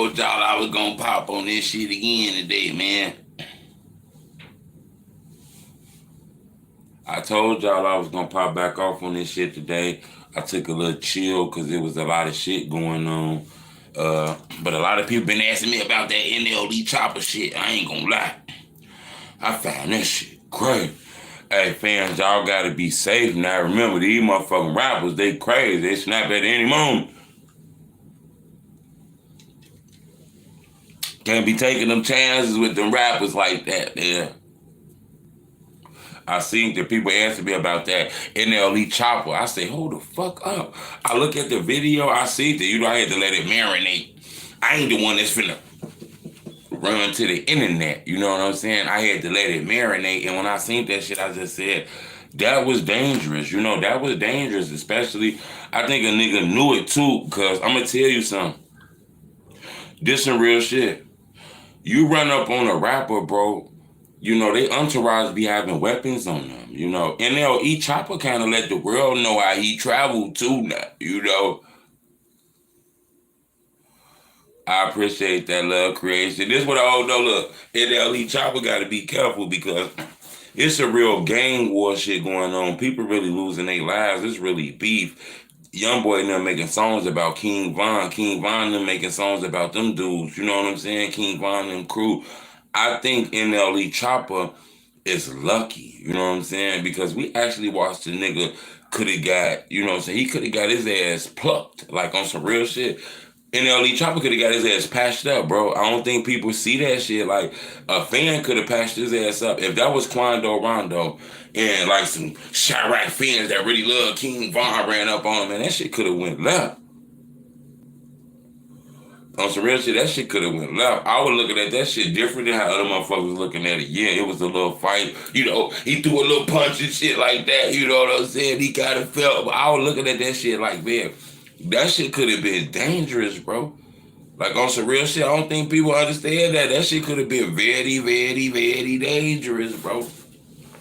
told y'all I was gonna pop on this shit again today, man. I told y'all I was gonna pop back off on this shit today. I took a little chill because there was a lot of shit going on. But a lot of people been asking me about that NLE Choppa shit. I ain't gonna lie. I found that shit crazy. Hey, fans, y'all gotta be safe now. Remember, these motherfucking rappers, they crazy. They snap at any moment. Can't be taking them chances with them rappers like that, yeah. I seen the people asking me about that NLE Choppa. I say, hold the fuck up. I look at the video, I see that, I had to let it marinate. I ain't the one that's finna run to the internet, you know what I'm saying? I had to let it marinate, and when I seen that shit, I just said, that was dangerous, that was dangerous, especially, I think a nigga knew it too, because I'm gonna tell you something. This some real shit. You run up on a rapper, bro, they entourage be having weapons on them, NLE Choppa kind of let the world know how he traveled too now, I appreciate that love creation. This is what I all know, look, NLE Choppa got to be careful because it's a real gang war shit going on. People really losing their lives. It's really beef. Young boy and them making songs about King Von. King Von and them making songs about them dudes. You know what I'm saying? King Von and them crew. I think NLE Choppa is lucky, you know what I'm saying? Because we actually watched the nigga could have got, he could have got his ass plucked, like on some real shit. NLE Choppa could have got his ass patched up, bro. I don't think people see that shit. Like, a fan could have patched his ass up. If that was Quando Rondo and like some Chirac fans that really love King Von ran up on him, man, that shit could have went left. On some real shit, that shit could have went left. I was looking at that shit different than how other motherfuckers was looking at it. Yeah, it was a little fight. He threw a little punch and shit like that. You know what I'm saying? He kind of felt. But I was looking at that shit like, man, that shit could have been dangerous, bro. Like, on some real shit, I don't think people understand that. That shit could have been very, very, very dangerous, bro.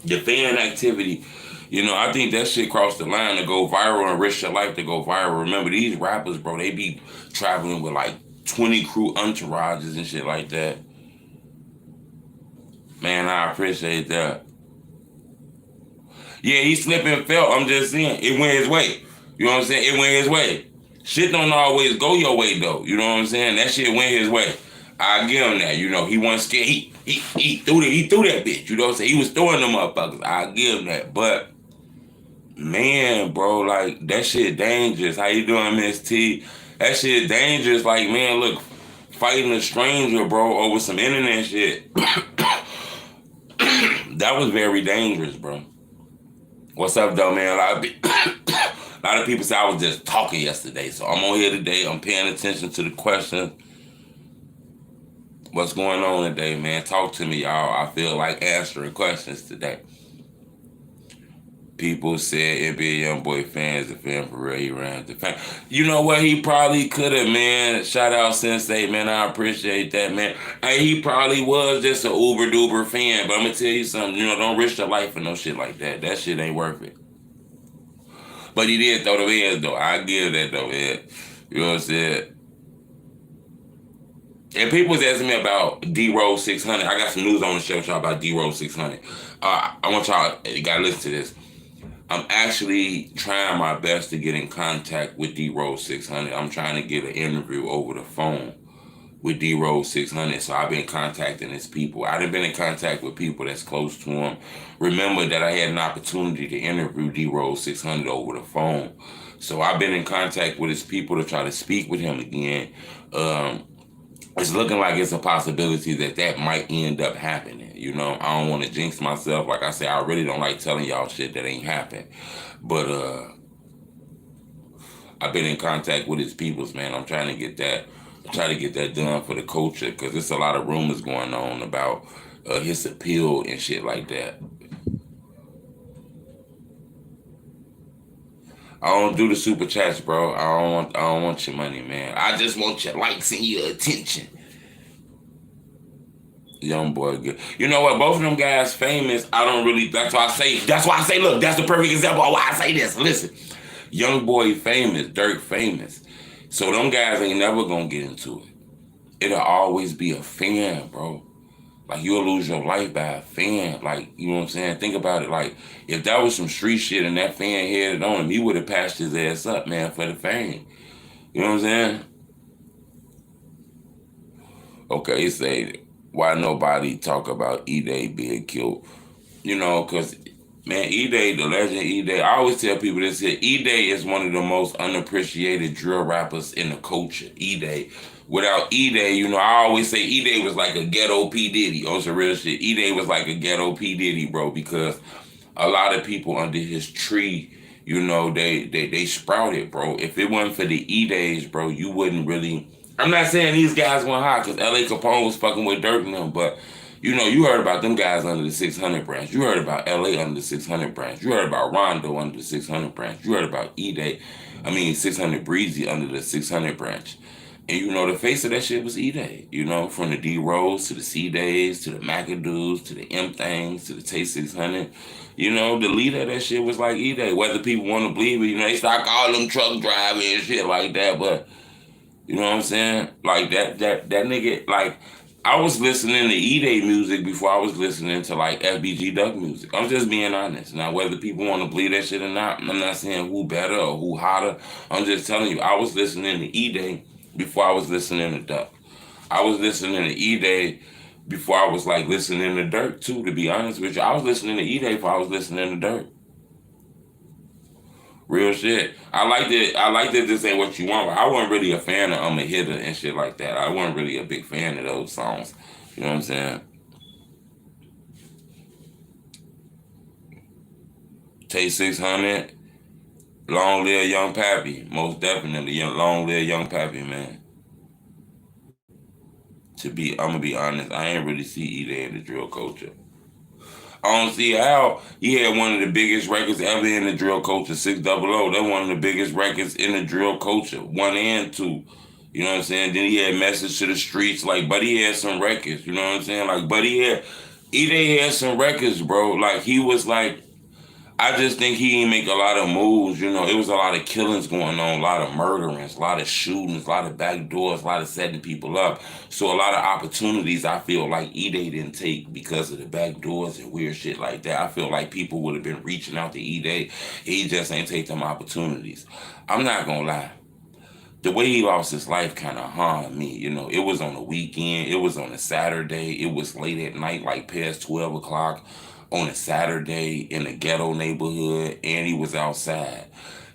The fan activity. I think that shit crossed the line to go viral and risk your life to go viral. Remember, these rappers, bro, they be traveling with like 20 crew entourages and shit like that. Man, I appreciate that. Yeah, he slipped and fell. I'm just saying, it went his way. You know what I'm saying? It went his way. Shit don't always go your way, though. You know what I'm saying? That shit went his way. I give him that. He wasn't scared. He threw that bitch. You know what I'm saying? He was throwing them motherfuckers. I give him that. But, man, bro, like, that shit dangerous. How you doing, Miss T? That shit dangerous. Like, man, look, fighting a stranger, bro, over some internet shit. That was very dangerous, bro. What's up, though, man? A lot of people say I was just talking yesterday, so I'm on here today. I'm paying attention to the questions. What's going on today, man? Talk to me, y'all. I feel like answering questions today. People said NBA Youngboy fans, the fan for real, he ran the fan. You know what? He probably could have, man. Shout out Sensei, man. I appreciate that, man. Hey, he probably was just an uber duper fan, but I'm gonna tell you something. Don't risk your life for no shit like that. That shit ain't worth it. But he did throw the heads, though. I give that, though, man. You know what I'm saying? And people was asking me about Drose600. I got some news on the show about Drose600. I want y'all, you gotta listen to this. I'm actually trying my best to get in contact with Drose600. I'm trying to get an interview over the phone with Drose600. So I've been contacting his people. I done been in contact with people that's close to him. Remember that I had an opportunity to interview Drose600 over the phone. So I've been in contact with his people to try to speak with him again. It's looking like it's a possibility that might end up happening. I don't want to jinx myself. Like I said, I really don't like telling y'all shit that ain't happened. But I've been in contact with his peoples, man. I'm trying to get that done for the culture because there's a lot of rumors going on about his appeal and shit like that. I don't do the super chats, bro. I don't want your money, man. I just want your likes and your attention. Young boy, good. You know what? Both of them guys famous. I don't really. That's why I say. Look, that's the perfect example of why I say this. Listen, Young boy famous, Dirk famous. So them guys ain't never gonna get into it. it'll always be a fan, bro. Like, you'll lose your life by a fan. Like, you know what I'm saying? Think about it. Like, if that was some street shit and that fan headed on him, he would have patched his ass up, man, for the fame. You know what I'm saying? Okay, he say, why nobody talk about Edai being killed? You know, because, man, Edai, the legend Edai, I always tell people this here, Edai is one of the most unappreciated drill rappers in the culture. Edai. Without Edai, you know, I always say Edai was like a ghetto P. Diddy. On some real shit. Edai was like a ghetto P. Diddy, bro, because a lot of people under his tree, you know, they sprouted, bro. If it wasn't for the E-Days, bro, you wouldn't really. I'm not saying these guys went high because NLE Choppa was fucking with Dirt and them, but you know, you heard about them guys under the 600 branch. You heard about LA under the 600 branch. You heard about Rondo under the 600 branch. You heard about E-Day, 600 Breezy under the 600 branch. And you know, the face of that shit was E-Day. You know, from the D-Rose to the C-Days to the McAdoos to the M-Things to the Tay 600. You know, the leader of that shit was like E-Day. Whether people want to believe it, you know, they start calling them truck drivers and shit like that. But, you know what I'm saying? Like, that nigga, like, I was listening to E-Day music before I was listening to, like, FBG Duck music. I'm just being honest. Now, whether people want to believe that shit or not, I'm not saying who better or who hotter. I'm just telling you, I was listening to E-Day before I was listening to Duck. I was listening to E-Day before I was like listening to Dirt too, to be honest with you. I was listening to E-Day before I was listening to Dirt. Real shit. I liked it This Ain't What You Want. But I wasn't really a fan of I'm a Hitter and shit like that. I wasn't really a big fan of those songs. You know what I'm saying? Tay 600, Long Live Young Pappy. Most definitely. Long Live Young Pappy, man. I'm gonna be honest, I ain't really see E-Day in the drill culture. I don't see how he had one of the biggest records ever in the drill culture, 600. That's one of the biggest records in the drill culture, one and two. You know what I'm saying? Then he had Message to the Streets. Like, Buddy had some records. You know what I'm saying? Like, E-Day had some records, bro. Like, he was like, I just think he didn't make a lot of moves. You know, it was a lot of killings going on, a lot of murderings, a lot of shootings, a lot of back doors, a lot of setting people up. So a lot of opportunities I feel like E-Day didn't take because of the back doors and weird shit like that. I feel like people would have been reaching out to E-Day. He just ain't take them opportunities. I'm not gonna lie. The way he lost his life kind of harmed me. You know, it was on the weekend. It was on a Saturday. It was late at night, like past 12 o'clock on a Saturday in a ghetto neighborhood, and he was outside.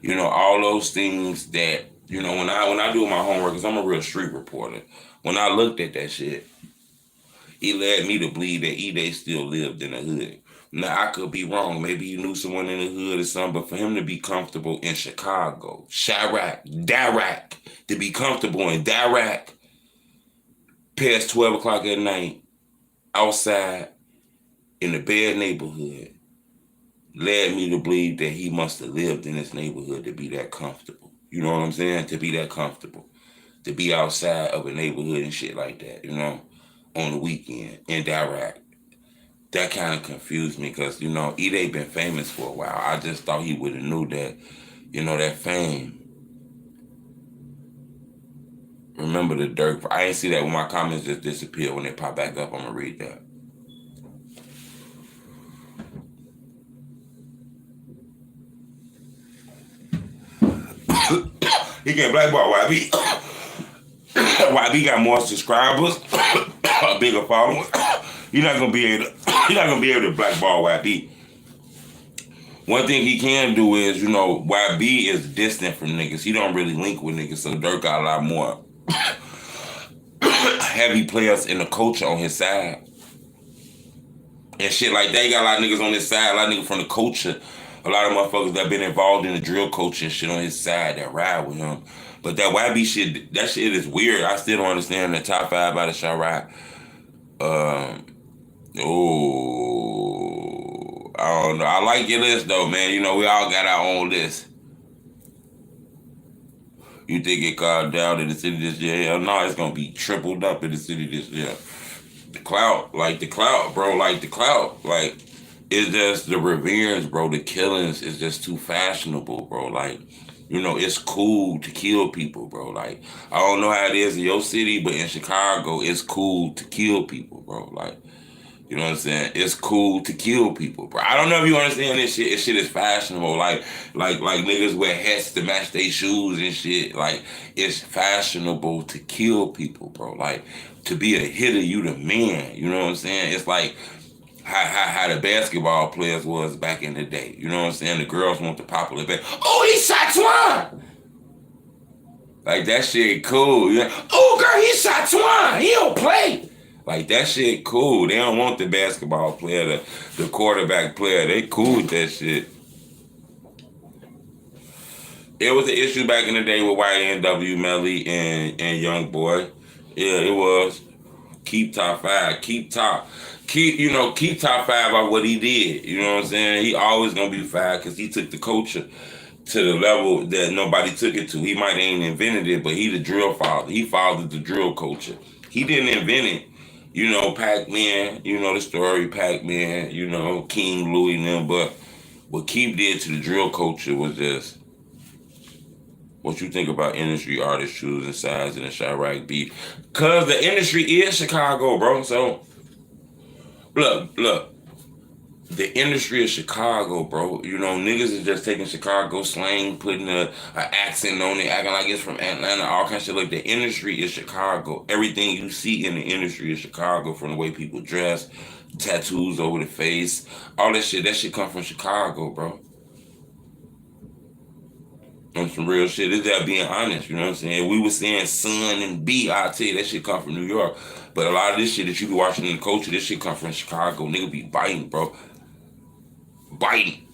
You know, all those things that, you know, when I do my homework, because I'm a real street reporter, when I looked at that shit, it led me to believe that E-Day still lived in the hood. Now, I could be wrong. Maybe he knew someone in the hood or something, but for him to be comfortable in Chicago, Chirac, Dirac, to be comfortable in Dirac past 12 o'clock at night, outside, in the bad neighborhood, led me to believe that he must have lived in this neighborhood to be that comfortable. You know what I'm saying? To be that comfortable. To be outside of a neighborhood and shit like that, you know, on the weekend in Dirac. That kind of confused me because, you know, E-Day been famous for a while. I just thought he would have knew that, you know, that fame. Remember the dirt. I ain't see that when my comments just disappeared. When they pop back up, I'm going to read that. He can't blackball YB. YB got more subscribers, a bigger following. You're not gonna be able to. You're not gonna be able to blackball YB. One thing he can do is, you know, YB is distant from niggas. He don't really link with niggas, so Dirk got a lot more heavy players in the culture on his side. And shit like that, he got a lot of niggas on his side, a lot of niggas from the culture. A lot of motherfuckers that been involved in the drill culture and shit on his side that ride with him. But that YB shit, that shit is weird. I still don't understand the top 5 out of Chirac. I don't know. I like your list though, man. You know, we all got our own list. You think it called down in the city this year? Hell no, it's gonna be tripled up in the city this year. The clout, bro, like the clout. Like, it's just the revenge, bro. The killings is just too fashionable, bro. Like, You know, it's cool to kill people, bro. Like, I don't know how it is in your city, but in Chicago, it's cool to kill people, bro. Like, you know what I'm saying? It's cool to kill people, bro. I don't know if you understand this shit. This shit is fashionable. Like niggas wear hats to match their shoes and shit. Like, it's fashionable to kill people, bro. Like, to be a hitter, you the man. You know what I'm saying? It's like how the basketball players was back in the day. You know what I'm saying? The girls want the popular band. Oh, he shot Twan! Like, that shit cool. You know? Oh, girl, he shot Twan! He don't play! Like, that shit cool. They don't want the basketball player, the quarterback player. They cool with that shit. It was an issue back in the day with YNW Melly and Young Boy. Yeah, it was. Keep top five. Keep top five by what he did. You know what I'm saying? He always gonna be five because he took the culture to the level that nobody took it to. He might ain't invented it, but he the drill father. He fathered the drill culture. He didn't invent it. You know, Pac-Man, you know the story, Pac-Man, you know, King Louis and them, but what Keith did to the drill culture was just what you think about industry artists choosing sides in the Chirac beat. Cause the industry is Chicago, bro. So look, the industry of Chicago, bro. You know, niggas is just taking Chicago slang, putting a accent on it, acting like it's from Atlanta, all kinds of shit. Like, the industry is Chicago. Everything you see in the industry is Chicago, from the way people dress, tattoos over the face, all that shit come from Chicago, bro. On some real shit. It's that being honest, you know what I'm saying? We were saying Sun and B, I tell you, that shit come from New York. But a lot of this shit that you be watching in the culture, this shit come from Chicago. Nigga be biting, bro. Biting.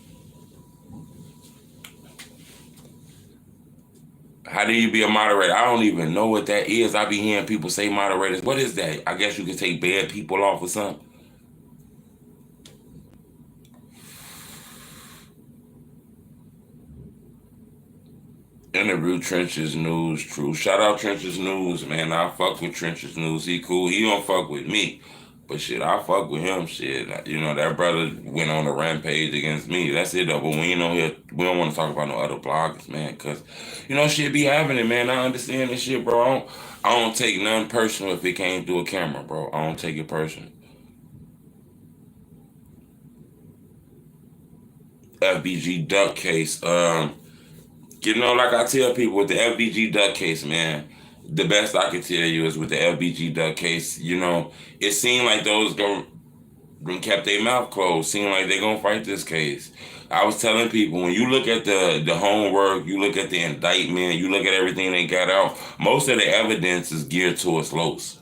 How do you be a moderator? I don't even know what that is. I be hearing people say moderators. What is that? I guess you can take bad people off or something. Interview Trenches News, true. Shout out Trenches News, man. I fuck with Trenches News. He cool. He don't fuck with me. But shit, I fuck with him. Shit, you know, that brother went on a rampage against me. That's it though. But we ain't on here. We don't want to talk about no other bloggers, man. Cause you know, shit be happening, man. I understand this shit, bro. I don't take none personal if it came through a camera, bro. I don't take it personal. FBG duck case. You know, like I tell people with the FBG duck case, man. The best I can tell you is with the FBG duck case. You know, it seemed like those go kept their mouth closed, seemed like they gonna fight this case. I was telling people, when you look at the homework, you look at the indictment, you look at everything they got out, most of the evidence is geared towards Los.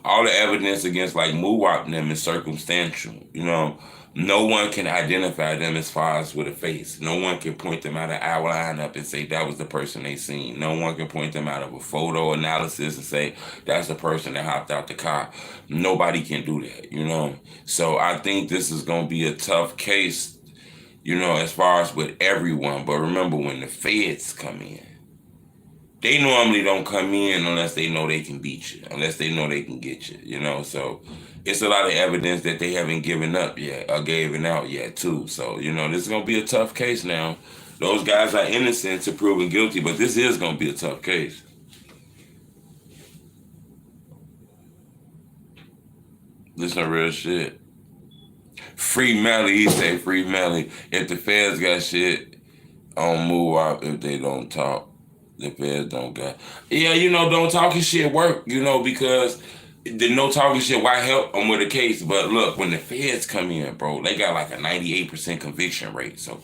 All the evidence against like Muwap and them is circumstantial. You know, no one can identify them as far as with a face. No one can point them out of our lineup and say that was the person they seen. No one can point them out of a photo analysis and say that's the person that hopped out the car. Nobody can do that, you know. So I think this is gonna be a tough case, you know, as far as with everyone. But remember, when the feds come in, they normally don't come in unless they know they can beat you, unless they know they can get you, you know. So it's a lot of evidence that they haven't given up yet or given out yet too. So, you know, this is gonna be a tough case now. Those guys are innocent to proven guilty, but this is gonna be a tough case. This is real shit. Free Melly, he say free Melly. If the feds got shit on move out, if they don't talk, the feds don't got. Yeah, you know, don't talking shit work, you know, because the no talking shit, why help them with a case? But look, when the feds come in, bro, they got like a 98% conviction rate. So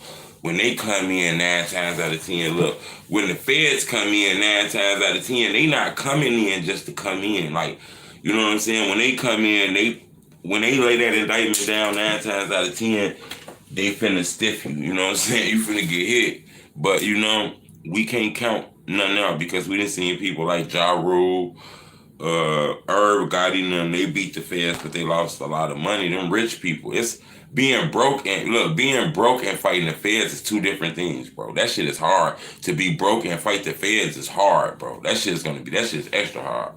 when they come in 9 times out of 10, look, when the feds come in 9 times out of 10, they not coming in just to come in. Like, you know what I'm saying? When they come in, when they lay that indictment down 9 times out of 10, they finna stiff you. You know what I'm saying? You finna get hit. But you know, we can't count nothing out because we done seen people like Ja Rule, Herb Gotti and them, they beat the feds, but they lost a lot of money. Them rich people. It's being broke and fighting the feds is two different things, bro. That shit is hard. To be broke and fight the feds is hard, bro. That shit's extra hard.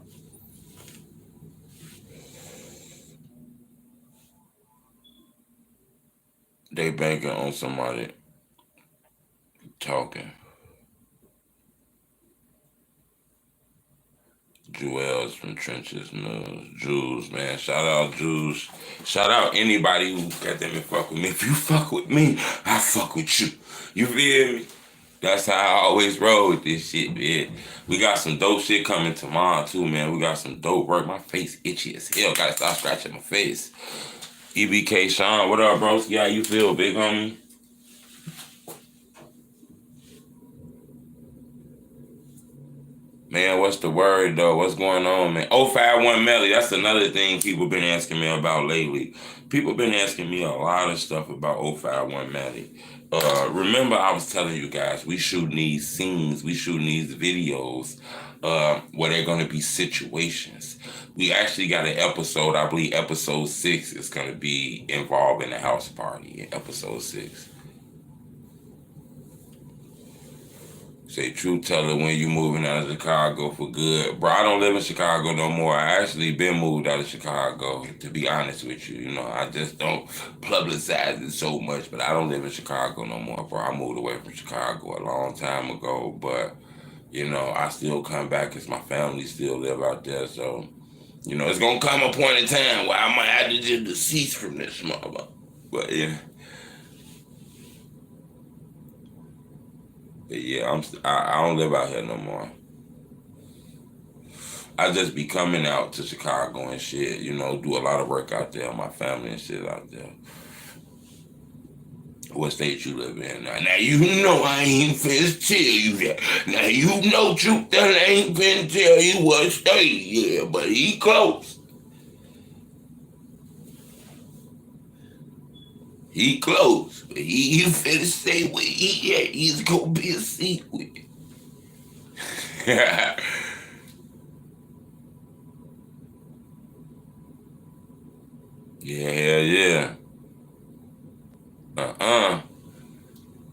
They banking on somebody talking. Jewels from Trenches News. Jules, man. Shout out Jules. Shout out anybody who got them and fuck with me. If you fuck with me, I fuck with you. You feel me? That's how I always roll with this shit, man. We got some dope shit coming tomorrow too, man. We got some dope work. My face itchy as hell. Gotta stop scratching my face. EBK Sean, what up, bro? Yeah, you feel, big homie? Man, what's the word though? What's going on, man? 051melly, that's another thing people been asking me about lately. People been asking me a lot of stuff about 051melly. Remember I was telling you guys, we shooting these scenes, we shooting these videos where they're gonna be situations. We actually got an episode, I believe episode 6 is gonna be involved in a house party in episode 6. Say true teller when you moving out of Chicago for good. Bro, I don't live in Chicago no more. I actually been moved out of Chicago, to be honest with you. You know, I just don't publicize it so much, but I don't live in Chicago no more, bro. I moved away from Chicago a long time ago, but, you know, I still come back because my family still live out there, so, you know, it's going to come a point in time where I might have to just decease from this motherfucker. But, yeah. Yeah, I don't live out here no more. I just be coming out to Chicago and shit, you know, do a lot of work out there, my family and shit out there. What state you live in? Now you know I ain't finna tell you that. Now you know Truth that I ain't finna tell you what state, yeah, but he close. He close, but he finna say where he at. He's gonna be a secret. Yeah, yeah. Uh-uh.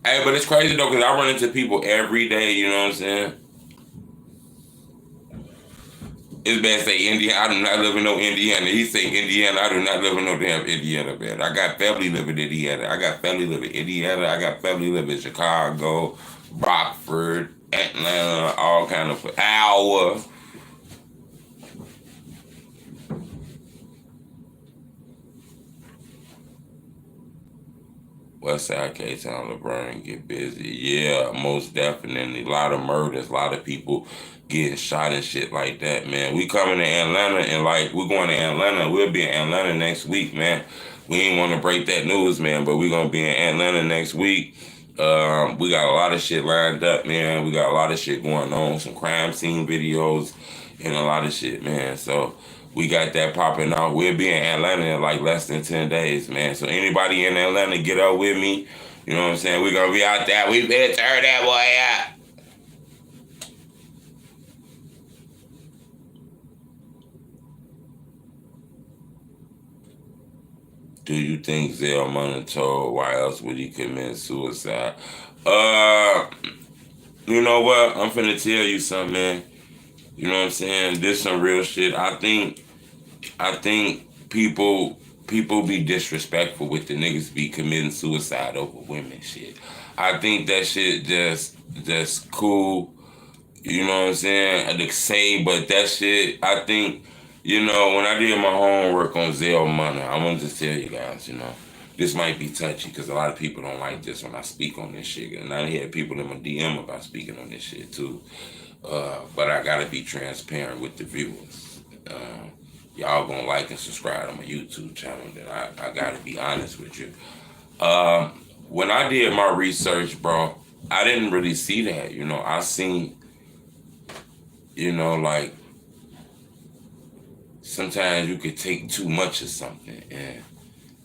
Hey, but it's crazy though, because I run into people every day, you know what I'm saying? It's bad to say Indiana. I do not live in no Indiana. He say Indiana. I do not live in no damn Indiana, man. I got family living in Indiana. I got family living in Indiana. I got family living in Chicago, Rockford, Atlanta, all kind of Iowa. Westside, K-Town, LeBron get busy. Yeah, most definitely. A lot of murders, a lot of people getting shot and shit like that, man. We coming to Atlanta and like we're going to Atlanta. We'll be in Atlanta next week, man. We ain't want to break that news, man, but we're gonna be in Atlanta next week. We got a lot of shit lined up, man. We got a lot of shit going on, some crime scene videos and a lot of shit, man. So we got that popping off. We'll be in Atlanta in like less than 10 days, man. So anybody in Atlanta, get up with me. You know what I'm saying? We're going to be out there. We better turn that boy out. Do you think Zell Money told why else would he commit suicide? Uh, you know what? I'm finna tell you something, man. You know what I'm saying? This some real shit. I think people be disrespectful with the niggas be committing suicide over women shit. I think that shit just cool. You know what I'm saying? I say, but that shit, I think, you know, when I did my homework on Zell Money, I wanted to tell you guys, you know, this might be touchy because a lot of people don't like this when I speak on this shit. And I had people in my DM about speaking on this shit too. But I gotta be transparent with the viewers. Y'all gonna like and subscribe to my YouTube channel, then I gotta be honest with you. When I did my research, bro, I didn't really see that. You know, I seen, you know, like sometimes you could take too much of something, and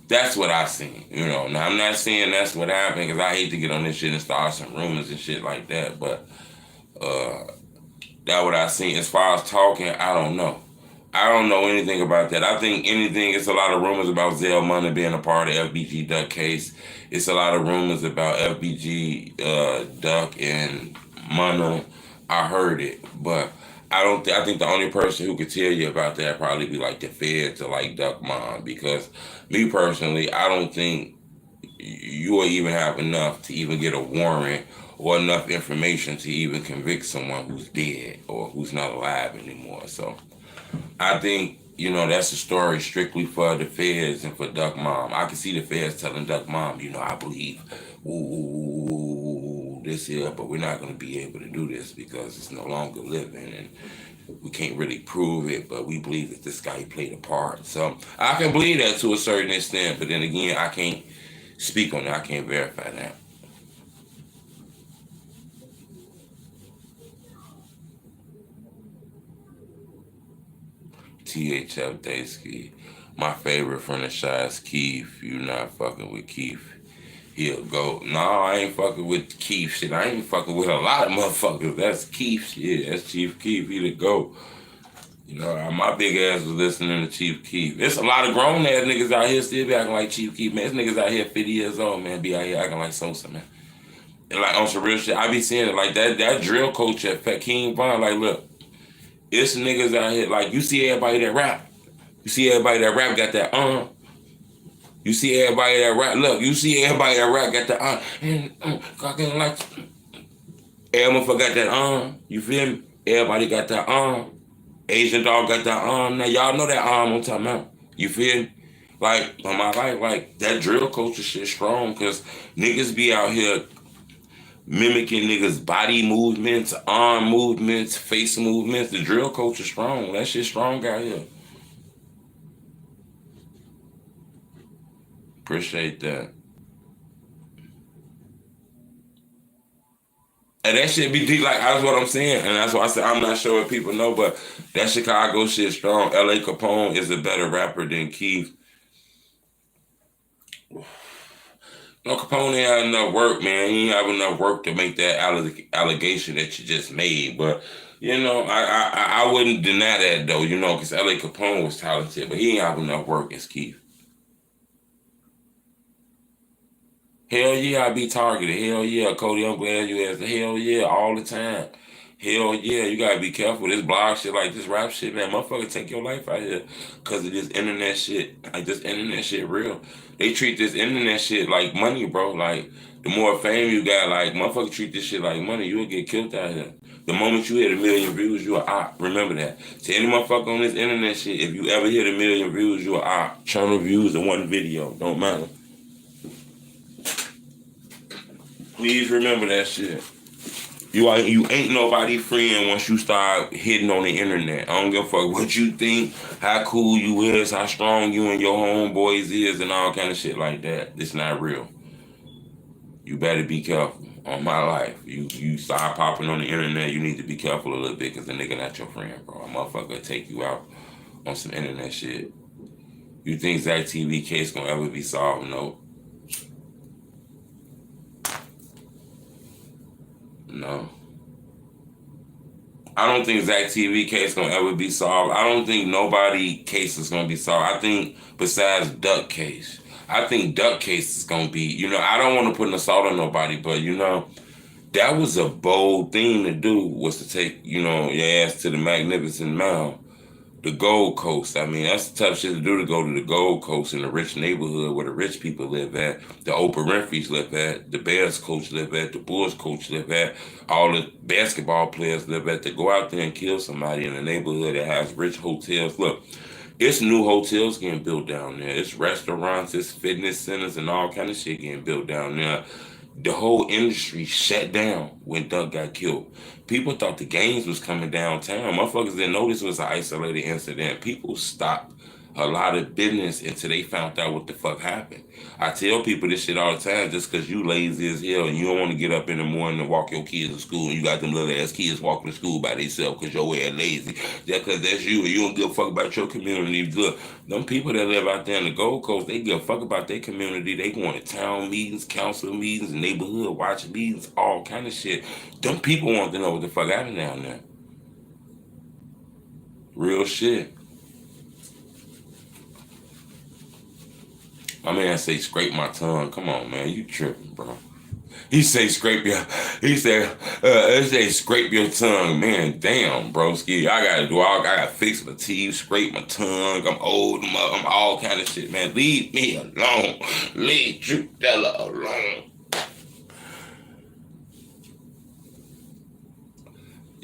that's what I seen. You know, now I'm not saying that's what happened because I hate to get on this shit and start some rumors and shit like that, but that what I seen. As far as talking, I don't know. I don't know anything about that. I think anything, it's a lot of rumors about Zell Money being a part of FBG Duck case. It's a lot of rumors about FBG Duck and Money. I heard it, but I don't. I think the only person who could tell you about that probably be like the Fed to like Duck Mom, because me personally, I don't think you will even have enough to even get a warrant or enough information to even convict someone who's dead or who's not alive anymore. So I think, you know, that's a story strictly for the feds and for Duck Mom. I can see the feds telling Duck Mom, you know, I believe this here, but we're not going to be able to do this because it's no longer living and we can't really prove it, but we believe that this guy played a part. So I can believe that to a certain extent, but then again, I can't speak on that. I can't verify that. THF Daysky. My favorite from the shots, Keith. You not fucking with Keith. He'll go, no, I ain't fucking with Keith shit. I ain't fucking with a lot of motherfuckers. That's Keith shit. That's Chief Keith. He the go. You know, my big ass was listening to Chief Keef. There's a lot of grown ass niggas out here still be acting like Chief Keef, man. There's niggas out here 50 years old, man, be out here acting like Sosa, man. And like on some real shit, I be seeing it like that drill coach at King Von, like, look, it's niggas out here, like, you see everybody that rap. You see everybody that rap got that You see everybody that rap, look, you see everybody that rap got that and fucking like, everyone forgot that you feel me? Everybody got that Asian dog got that now y'all know that I'm talking about. You feel me? Like, on my life, like, that drill culture shit strong, because niggas be out here mimicking niggas' body movements, arm movements, face movements. The drill culture strong. That shit strong out here. Appreciate that. And that shit be deep, like, that's what I'm saying. And that's why I said I'm not sure if people know, but that Chicago shit strong. LA Capone is a better rapper than Keith. No, Capone ain't had enough work, man. He ain't have enough work to make that allegation that you just made. But, you know, I wouldn't deny that, though, you know, because LA Capone was talented, but he ain't have enough work as Keith. Hell yeah, I be targeted. Hell yeah, Cody, I'm glad you asked. Hell yeah, all the time. Hell yeah, you gotta be careful. This blog shit, like this rap shit, man, motherfucker take your life out here because of this internet shit. Like, this internet shit real. They treat this internet shit like money, bro. Like, the more fame you got, like, motherfucker treat this shit like money, you'll get killed out here. The moment you hit 1 million views, you are op. Remember that. To any motherfucker on this internet shit, if you ever hit 1 million views, you are op. Channel views in one video. Don't matter. Please remember that shit. You ain't nobody friend once you start hitting on the internet. I don't give a fuck what you think, how cool you is, how strong you and your homeboys is, and all kind of shit like that. It's not real. You better be careful. On my life, you start popping on the internet, you need to be careful a little bit, because the nigga not your friend, bro. A motherfucker will take you out on some internet shit. You think Zach TV case gonna ever be solved? No. No. I don't think Zach TV case gonna ever be solved. I don't think nobody case is gonna be solved. I think besides Duck case. I think Duck case is gonna be, you know, I don't want to put an assault on nobody, but, you know, that was a bold thing to do, was to take, you know, your ass to the Magnificent Mound. The Gold Coast. I mean, that's tough shit to do, to go to the Gold Coast in a rich neighborhood where the rich people live at, the Oprah Winfrey's live at, the Bears coach live at, the Bulls coach live at, all the basketball players live at, to go out there and kill somebody in a neighborhood that has rich hotels. Look, it's new hotels getting built down there. It's restaurants, it's fitness centers, and all kind of shit getting built down there. The whole industry shut down when Duck got killed. People thought the gangs was coming downtown. Motherfuckers didn't know this was an isolated incident. People stopped a lot of business until they found out what the fuck happened. I tell people this shit all the time, just because you lazy as hell and you don't want to get up in the morning and walk your kids to school, and you got them little ass kids walking to school by themselves because your ass lazy. Just because that's you and you don't give a fuck about your community. Look, them people that live out there in the Gold Coast, they give a fuck about their community. They going to town meetings, council meetings, neighborhood watch meetings, all kind of shit. Them people want to know what the fuck happened down there. Real shit. My man say scrape my tongue. Come on, man, you tripping, bro. He say scrape your. He say scrape your tongue, man. Damn, broski. I gotta fix my teeth, scrape my tongue. I'm old. I'm all kind of shit, man. Leave me alone. Leave Drupella alone.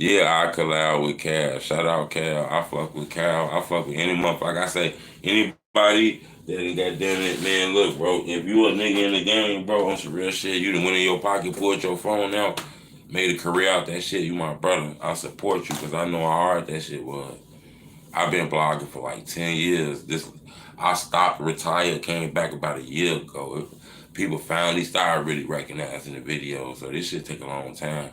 Yeah, I collab with Cal. Shout out Cal. I fuck with Cal. I fuck with any motherfucker. Like I say, anybody that ain't got damn it, man. Look, bro, if you a nigga in the game, bro, on some real shit, you done went in your pocket, pulled your phone out, made a career out that shit. You my brother. I support you because I know how hard that shit was. I've been blogging for like 10 years. I stopped, retired, came back about a year ago. People finally started really recognizing the videos, so this shit take a long time.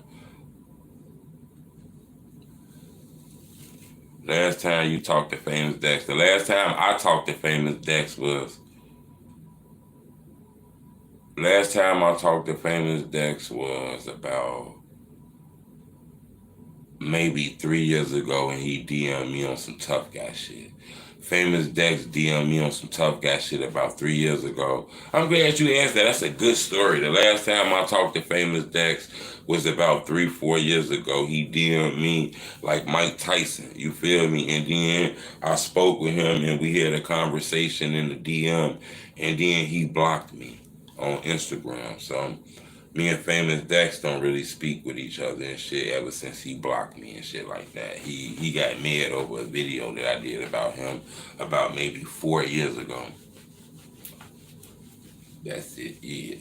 Last time you talked to Famous Dex, the last time I talked to Famous Dex was, last time I talked to Famous Dex was about maybe 3 years ago, and he DM'd me on some tough guy shit. Famous Dex DM'd me on some tough guy shit about 3 years ago. I'm glad you asked that. That's a good story. The last time I talked to Famous Dex was about 3, 4 years ago. He DM'd me like Mike Tyson. You feel me? And then I spoke with him and we had a conversation in the DM, and then he blocked me on Instagram. So me and Famous Dex don't really speak with each other and shit ever since he blocked me and shit like that. He got mad over a video that I did about him about maybe 4 years ago. That's it, yeah.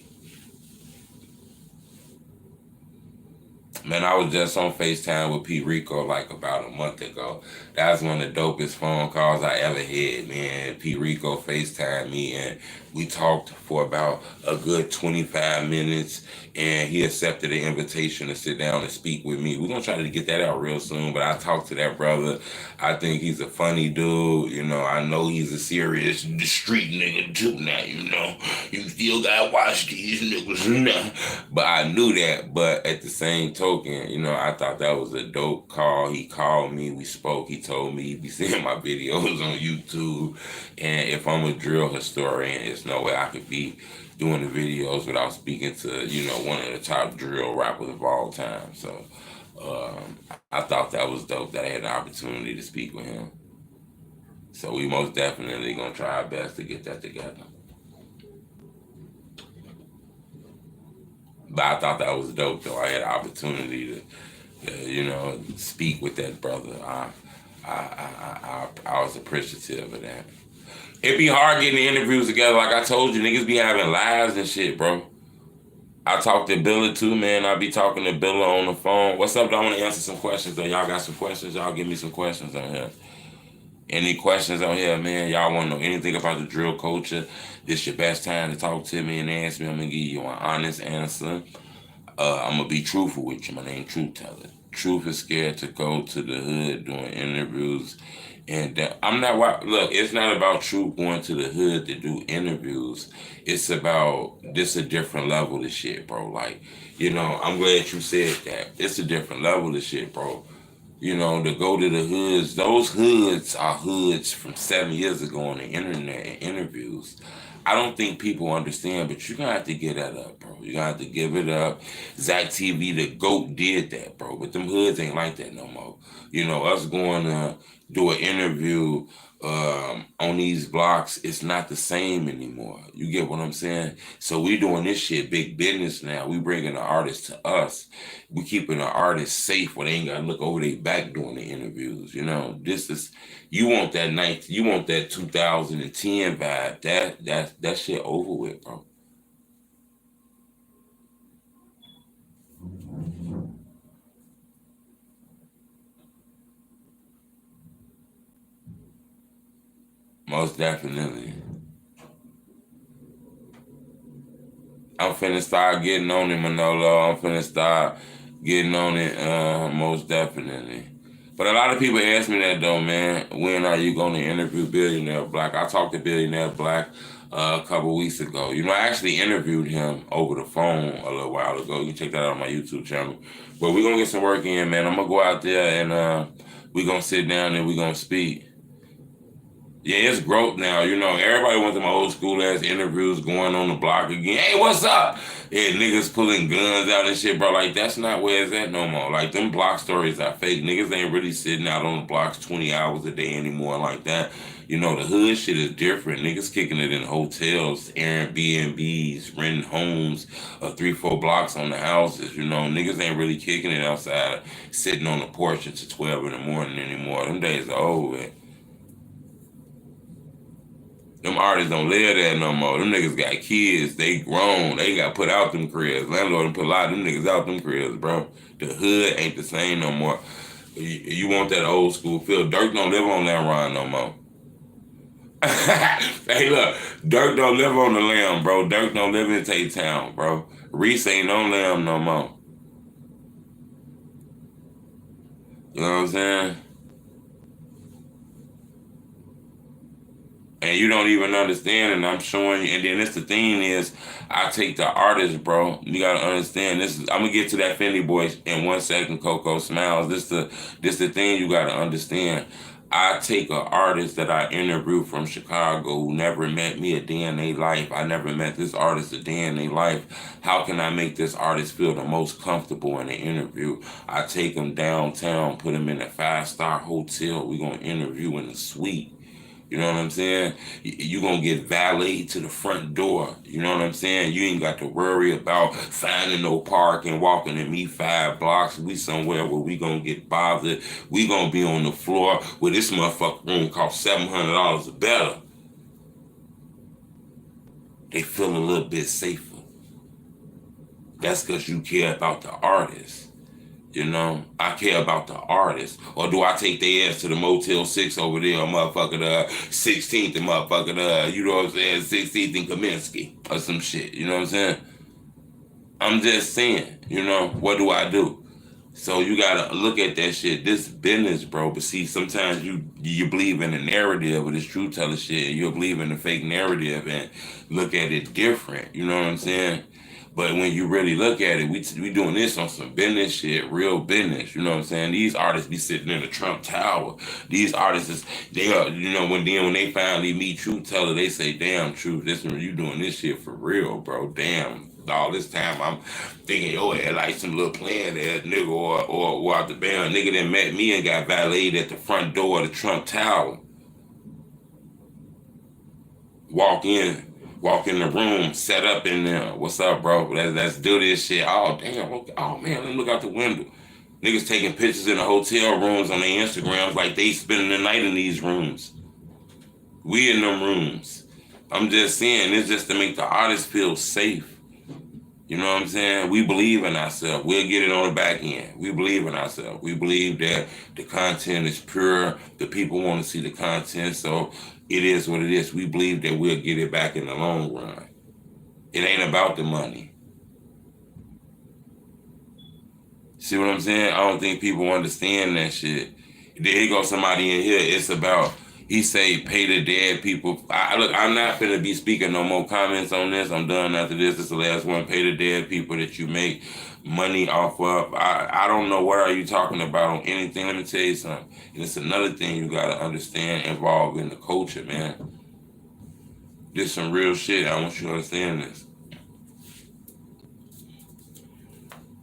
Man, I was just on FaceTime with P. Rico like about a month ago. That was one of the dopest phone calls I ever had, man. P. Rico FaceTimed me and we talked for about a good 25 minutes and he accepted the invitation to sit down and speak with me. We're going to try to get that out real soon, but I talked to that brother. I think he's a funny dude. You know, I know he's a serious street nigga too now, you know. You still got to watch these niggas now. But I knew that, but at the same token, you know, I thought that was a dope call. He called me, we spoke, he told me he'd be seeing my videos on YouTube, and if I'm a drill historian, it's no way I could be doing the videos without speaking to, you know, one of the top drill rappers of all time. So I thought that was dope that I had the opportunity to speak with him. So we most definitely gonna try our best to get that together. But I thought that was dope though. I had the opportunity to, you know, speak with that brother. I was appreciative of that. It be hard getting the interviews together. Like I told you, niggas be having lives and shit, bro. I talk to Billa too, man. I be talking to Billa on the phone. What's up, though? I want to answer some questions, though. Y'all got some questions? Y'all give me some questions on here. Any questions on here, man? Y'all want to know anything about the drill culture? This your best time to talk to me and ask me. I'm going to give you an honest answer. I'm going to be truthful with you. My name Truth Teller. Truth is scared to go to the hood doing interviews. And I'm not, look, it's not about Truth going to the hood to do interviews. It's about, this a different level of shit, bro. Like, you know, I'm glad you said that. It's a different level of shit, bro. You know, to go to the hoods, those hoods are hoods from 7 years ago on the internet and interviews. I don't think people understand, but you're going to have to give that up, bro. You're going to have to give it up. Zach TV, the GOAT, did that, bro. But them hoods ain't like that no more. You know, us going to do an interview on these blocks, it's not the same anymore. You get what I'm saying? So we doing this shit big business now. We bringing the artists to us. We keeping the artists safe where they ain't got to look over their back doing the interviews. You know, this is, you want that 2010 vibe. That shit over with, bro. Most definitely. I'm finna start getting on it, Manolo. I'm finna start getting on it, most definitely. But a lot of people ask me that though, man. When are you going to interview Billionaire Black? I talked to Billionaire Black a couple weeks ago. You know, I actually interviewed him over the phone a little while ago. You can check that out on my YouTube channel. But we're gonna get some work in, man. I'm gonna go out there and we're gonna sit down and we're gonna speak. Yeah, it's growth now. You know, everybody wants them old school ass interviews going on the block again. Hey, what's up? Yeah, niggas pulling guns out and shit, bro. Like, that's not where it's at no more. Like, them block stories are fake. Niggas ain't really sitting out on the blocks 20 hours a day anymore like that. You know, the hood shit is different. Niggas kicking it in hotels, Airbnbs, renting homes, 3-4 blocks on the houses. You know, niggas ain't really kicking it outside, sitting on the porch until 12 in the morning anymore. Them days are over. Them artists don't live there no more. Them niggas got kids. They grown. They got put out them cribs. Landlord done put a lot of them niggas out them cribs, bro. The hood ain't the same no more. You want that old school feel. Dirk don't live on that run no more. Hey, look. Dirk don't live on the lamb, bro. Dirk don't live in Tay-Town, bro. Reese ain't on lamb no more. You know what I'm saying? And you don't even understand, and I'm showing you. And then this the thing is, I take the artist, bro. You gotta understand. This is I'm gonna get to that Fendi boy in 1 second. Coco Smiles. This the thing you gotta understand. I take an artist that I interviewed from Chicago who never met me a day in their life. I never met this artist a day in their life. How can I make this artist feel the most comfortable in the interview? I take him downtown, put him in a 5-star hotel. We gonna interview in the suite. You know what I'm saying? You gonna get valet to the front door. You know what I'm saying? You ain't got to worry about finding no park and walking in me 5 blocks. We somewhere where we gonna get bothered. We gonna be on the floor where this motherfucker room cost $700 or better. They feel a little bit safer. That's because you care about the artist. You know, I care about the artist. Or do I take their ass to the Motel 6 over there, motherfucking 16th and motherfucking, you know what I'm saying, 16th and Kaminsky or some shit. You know what I'm saying? I'm just saying, you know, what do I do? So you gotta look at that shit. This business, bro. But see, sometimes you believe in the narrative of this truth teller shit. You believe in the fake narrative and look at it different. You know what I'm saying? But when you really look at it, we doing this on some business shit, real business. You know what I'm saying? These artists be sitting in the Trump Tower. These artists, they are, you know, when they finally meet Truth Teller, they say, "Damn, Truth, you doing this shit for real, bro. Damn, all this time I'm thinking, yo, had like some little playing ass nigga or out the band. Nigga that met me and got valeted at the front door of the Trump Tower. Walk in the room, set up in there. What's up, bro? Let's do this shit. Oh, damn. Okay. Oh, man, let me look out the window. Niggas taking pictures in the hotel rooms on their Instagrams like they spending the night in these rooms. We in them rooms. I'm just saying, it's just to make the artist feel safe. You know what I'm saying? We believe in ourselves. We'll get it on the back end. We believe in ourselves. We believe that the content is pure. The people want to see the content, so it is what it is. We believe that we'll get it back in the long run. It ain't about the money. See what I'm saying? I don't think people understand that shit. There goes somebody in here. It's about, he say, pay the dead people. Look, I'm not finna be speaking no more comments on this. I'm done after this. This is the last one. Pay the dead people that you make money off of. I don't know what are you talking about on anything. Let me tell you something. And it's another thing you gotta understand involved in the culture, man. This some real shit. I want you to understand this.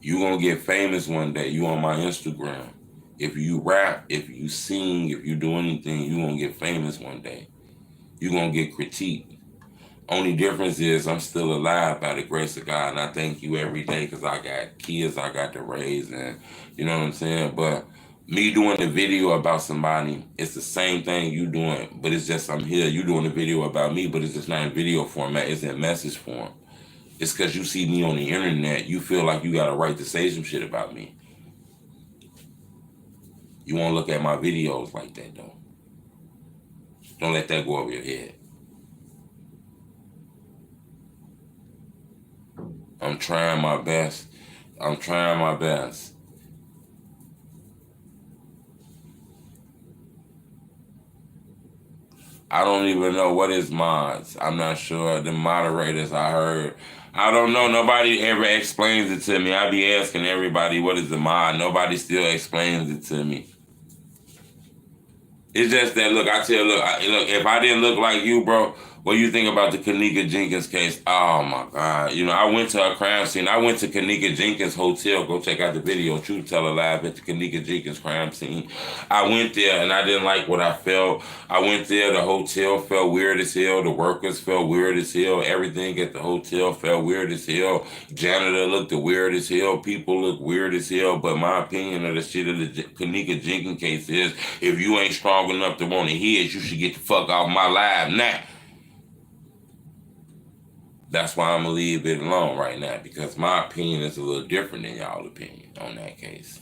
You gonna get famous one day. You on my Instagram. If you rap, if you sing, if you do anything, you gonna get famous one day. You gonna get critiqued. Only difference is I'm still alive by the grace of God, and I thank you every day because I got kids I got to raise, and you know what I'm saying? But me doing the video about somebody, it's the same thing you doing, but it's just I'm here. You doing a video about me, but it's just not in video format, it's in message form. It's because you see me on the internet, you feel like you got a right to say some shit about me. You won't look at my videos like that, though. Don't let that go over your head. I'm trying my best. I'm trying my best. I don't even know what is mods. I'm not sure. The moderators I heard. I don't know. Nobody ever explains it to me. I be asking everybody what is the mod. Nobody still explains it to me. It's just that look. Look. If I didn't look like you, bro, what do you think about the Kanika Jenkins case? Oh my God! You know, I went to a crime scene. I went to Kanika Jenkins hotel. Go check out the video. Truth Teller Live at the Kanika Jenkins crime scene. I went there and I didn't like what I felt. I went there. The hotel felt weird as hell. The workers felt weird as hell. Everything at the hotel felt weird as hell. Janitor looked weird as hell. People look weird as hell. But my opinion of the shit of the Kanika Jenkins case is, if you ain't strong enough to want to hear it, you should get the fuck off my live now. That's why I'm gonna leave it alone right now, because my opinion is a little different than y'all opinion on that case.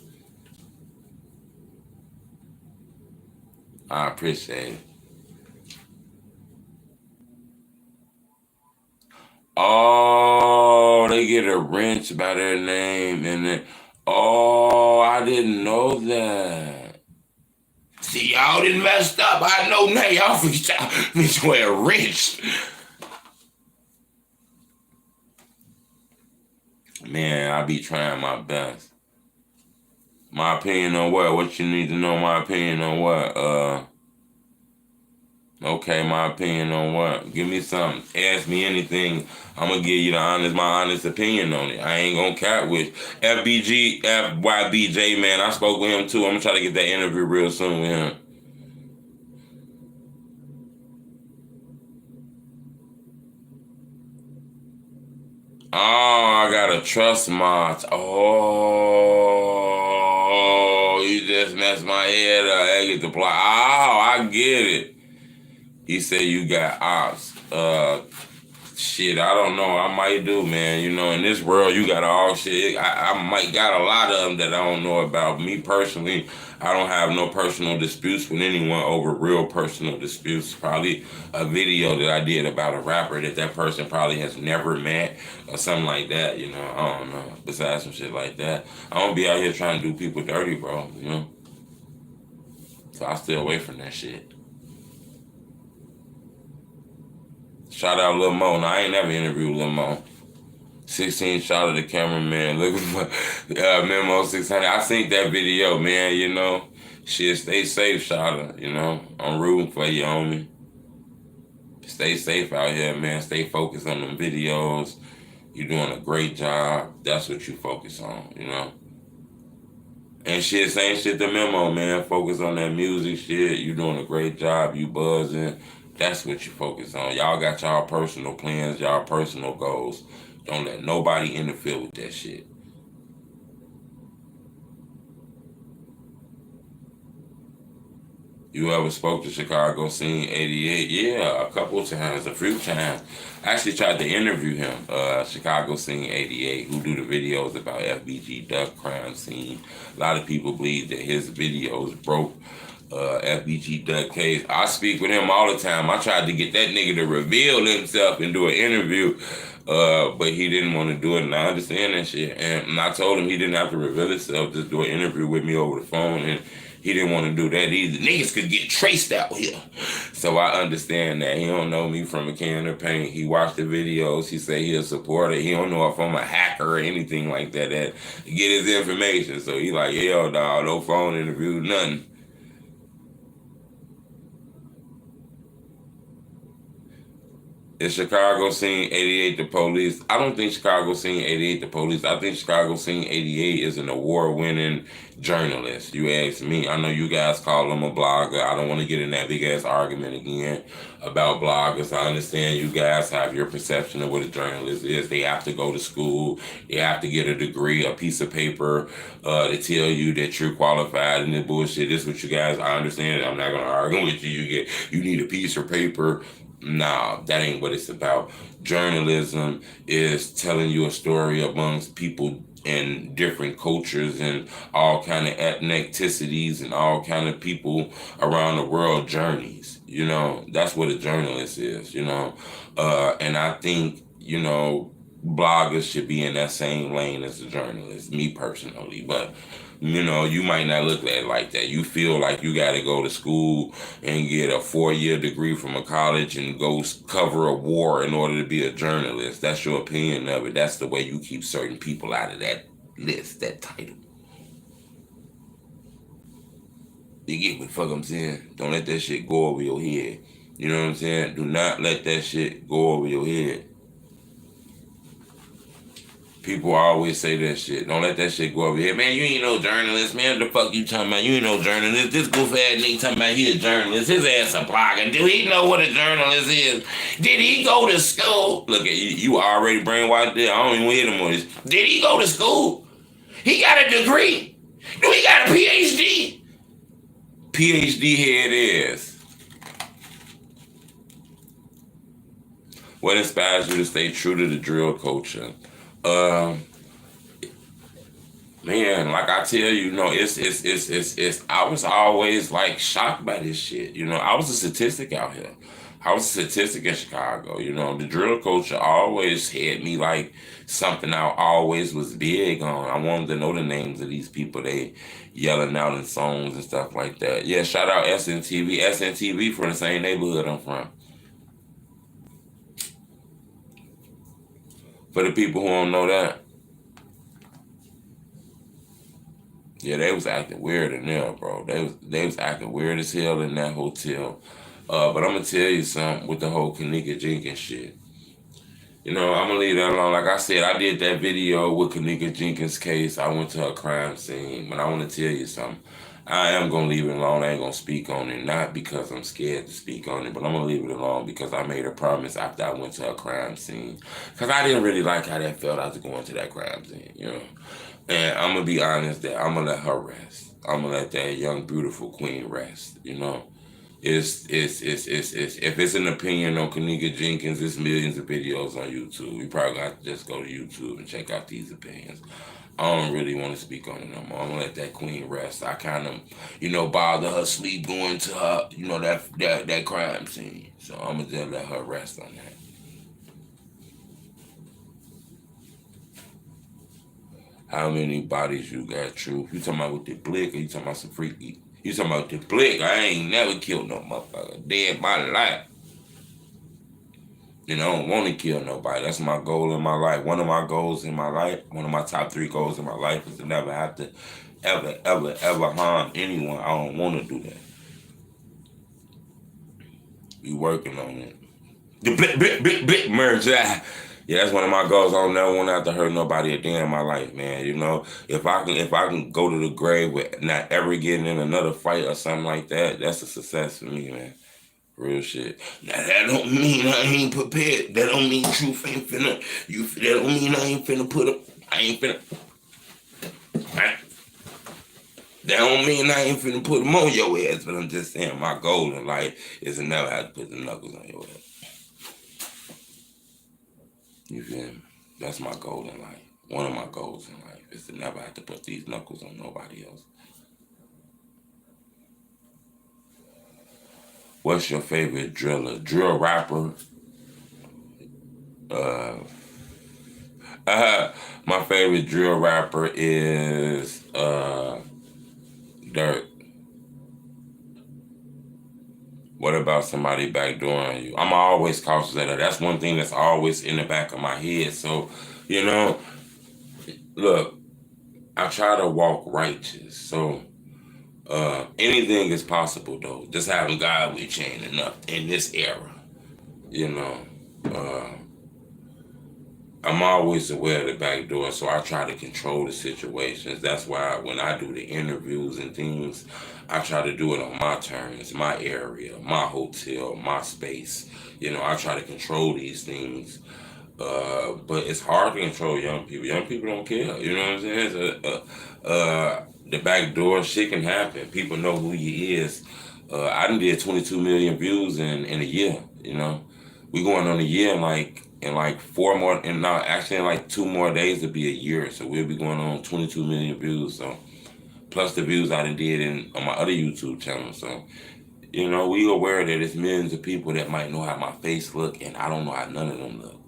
I appreciate it. Oh, they get a wrench by their name, and then, oh, I didn't know that. See, y'all didn't messed up. I know now. Y'all for wear rich. Man, I be trying my best. My opinion on what? What you need to know? My opinion on what? Okay, my opinion on what? Give me something. Ask me anything. I'm gonna give you my honest opinion on it. I ain't gonna cap with FYBJ, man. I spoke with him too. I'm gonna try to get that interview real soon with him. Oh, I gotta trust mods. Oh, you just messed my head up. I get the plot. Oh, I get it. He said you got ops. Shit, I don't know. I might do, man. You know, in this world, you got all shit. I might got a lot of them that I don't know about. Me personally, I don't have no personal disputes with anyone over real personal disputes. Probably a video that I did about a rapper that person probably has never met or something like that. You know, I don't know. Besides some shit like that, I don't be out here trying to do people dirty, bro. You know, so I stay away from that shit. Shout out Lil Mo. No, I ain't never interviewed Lil Mo. 16 shot of the cameraman looking for Memo 600. I seen that video, man, you know. Shit, stay safe, Shada, you know. I'm rooting for you, homie. Stay safe out here, man. Stay focused on them videos. You're doing a great job. That's what you focus on, you know. And shit, same shit to Memo, man. Focus on that music shit. You doing a great job. You buzzing. That's what you focus on. Y'all got y'all personal plans, y'all personal goals. Don't let nobody interfere with that shit. You ever spoke to Chicago Scene 88? Yeah, a couple times, a few times. I actually tried to interview him, Chicago Scene 88, who do the videos about FBG Duck crime scene. A lot of people believe that his videos broke FBG Duck case. I speak with him all the time. I tried to get that nigga to reveal himself and do an interview, but he didn't want to do it, and I understand that shit. And I told him he didn't have to reveal himself, just do an interview with me over the phone, and he didn't want to do that either. Niggas could get traced out here. So I understand that. He don't know me from a can of paint. He watched the videos. He say he a supporter. He don't know if I'm a hacker or anything like that to get his information. So he like, hell no, no phone interview, nothing. Is Chicago Scene 88 the police? I don't think Chicago Scene 88 the police. I think Chicago Scene 88 is an award-winning journalist. You ask me. I know you guys call him a blogger. I don't want to get in that big-ass argument again about bloggers. I understand you guys have your perception of what a journalist is. They have to go to school. They have to get a degree, a piece of paper to tell you that you're qualified and this bullshit. This is what you guys, I understand. I'm not going to argue with you. You need a piece of paper. Nah, that ain't what it's about. Journalism is telling you a story amongst people in different cultures and all kind of ethnicities and all kind of people around the world journeys. You know, that's what a journalist is, you know. And I think, you know, bloggers should be in that same lane as a journalist, me personally. But you know, you might not look at it like that. You feel like you got to go to school and get a 4-year degree from a college and go cover a war in order to be a journalist. That's your opinion of it. That's the way you keep certain people out of that list, that title. You get what the fuck I'm saying? Don't let that shit go over your head. You know what I'm saying? Do not let that shit go over your head. People always say that shit. Don't let that shit go over here. Man, you ain't no journalist, man. What the fuck you talking about? You ain't no journalist. This goof ass nigga talking about he a journalist. His ass a blogger. Do he know what a journalist is? Did he go to school? Look at you. You already brainwashed there. I don't even hear them on this. Did he go to school? He got a degree. Do he got a PhD? PhD head ass. What inspires you to stay true to the drill culture? Man, like I tell you, it's I was always like shocked by this shit. You know, I was a statistic out here. I was a statistic in Chicago. You know, the drill culture always had me like something I always was big on. I wanted to know the names of these people they yelling out in songs and stuff like that. Yeah, shout out SNTV. SNTV from the same neighborhood I'm from. For the people who don't know that, yeah, they was acting weird in there, bro. They was acting weird as hell in that hotel. But I'm gonna tell you something with the whole Kanika Jenkins shit. You know, I'm gonna leave that alone. Like I said, I did that video with Kanika Jenkins' case. I went to a crime scene, but I want to tell you something. I am gonna leave it alone. I ain't gonna speak on it, not because I'm scared to speak on it, but I'm gonna leave it alone because I made a promise after I went to a crime scene. Cause I didn't really like how that felt after going to that crime scene, you know. And I'm gonna be honest that I'm gonna let her rest. I'm gonna let that young, beautiful queen rest, you know. It's if it's an opinion on Kanika Jenkins, there's millions of videos on YouTube. You probably got to just go to YouTube and check out these opinions. I don't really want to speak on it no more. I'm gonna let that queen rest. I kind of, bother her sleep going to her, that crime scene. So I'm gonna just let her rest on that. How many bodies you got, Truth? You talking about with the blick or you talking about some freaky? You talking about the blick? I ain't never killed no motherfucker. Dead my life. I don't want to kill nobody. That's my goal in my life. One of my goals in my life, one of my top 3 goals in my life is to never have to ever, ever, ever harm anyone. I don't want to do that. We working on it. The big merge. Yeah, that's one of my goals. I don't never want to have to hurt nobody a day in my life, man. If I can go to the grave with not ever getting in another fight or something like that, that's a success for me, man. Real shit. Now that don't mean I ain't prepared. That don't mean Truth ain't finna. That don't mean I ain't finna put up. I ain't finna. That don't mean I ain't finna put them on your ass. But I'm just saying my goal in life is to never have to put the knuckles on your ass. You feel me? That's my goal in life. One of my goals in life is to never have to put these knuckles on nobody else. What's your favorite driller? Drill rapper? My favorite drill rapper is Dirt. What about somebody backdooring you? I'm always cautious of that. That's one thing that's always in the back of my head. So, look, I try to walk righteous. So, anything is possible though. Just having God with you ain't enough in this era. You know. I'm always aware of the back door, so I try to control the situations. That's why when I do the interviews and things, I try to do it on my terms, my area, my hotel, my space. I try to control these things. But it's hard to control young people. Young people don't care. You know what I'm saying? The back door shit can happen. People know who he is. I done did 22 million views in a year. We going on a year in like 4 more, and now actually in like 2 more days to be a year. So we'll be going on 22 million views. So plus the views I done did on my other YouTube channel. So we aware that it's millions of people that might know how my face look, and I don't know how none of them look.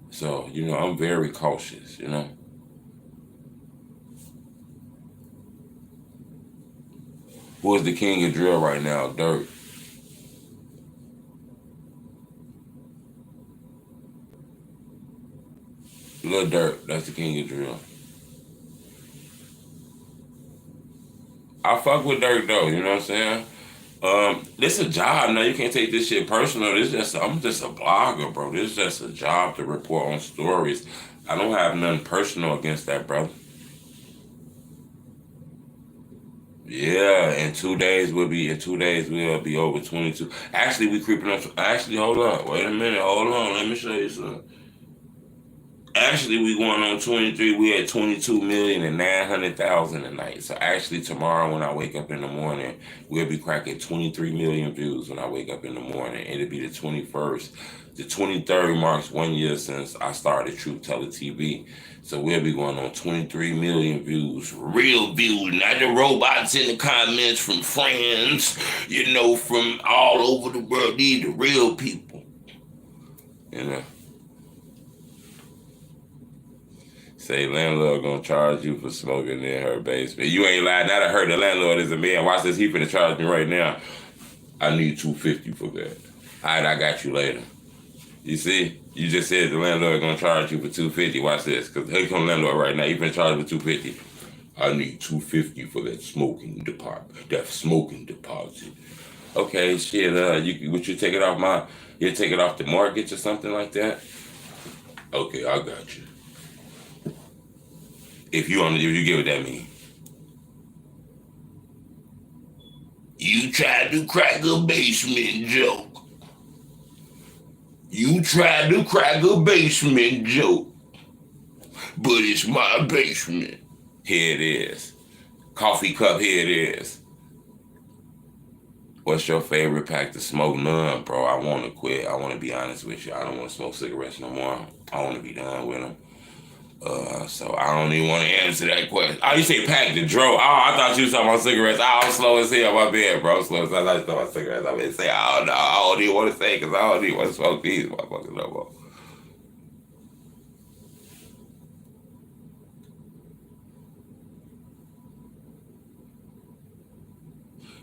So I'm very cautious. Who is the king of drill right now? Dirt. Lil Dirt. That's the king of drill. I fuck with Dirk though, you know what I'm saying? This a job now. You can't take this shit personal. I'm just a blogger, bro. This is just a job to report on stories. I don't have nothing personal against that, brother. Yeah, in 2 days we'll be over 22. Actually, we creeping up. Actually, hold up. Wait a minute. Hold on. Let me show you something. Actually, we going on 23. We at 22,900,000 a night. So actually, tomorrow when I wake up in the morning, we'll be cracking 23 million views when I wake up in the morning. It'll be the 21st. The 23rd marks 1 year since I started Truth Teller TV. So we'll be going on 23 million views. Real views, not the robots in the comments from friends, from all over the world. These are the real people. You know. Say landlord gonna charge you for smoking in her basement. You ain't lying. Now I heard the landlord is a man. Watch this. He finna charge me right now. I need $250 for that. All right, I got you later. You see? You just said the landlord gonna charge you for $250. Watch this. Cause here come the landlord right now. He finna charge me $250. I need $250 for that smoking deposit. That smoking deposit. Okay, shit. Would you take it off you take it off the mortgage or something like that? Okay, I got you. If you get what that mean. You tried to crack a basement joke. You tried to crack a basement joke. But it's my basement. Here it is. Coffee cup, here it is. What's your favorite pack to smoke? None, bro. I want to quit. I want to be honest with you. I don't want to smoke cigarettes no more. I want to be done with them. So I don't even want to answer that question. Oh, you say pack the dro. Oh, I thought you was talking about cigarettes. Oh, I'm slow as hell. My bad, bro. Slow as hell. I thought you talking about cigarettes. I'm going to say, oh, no, I don't even want to say because I don't even want to smoke these motherfuckers no more.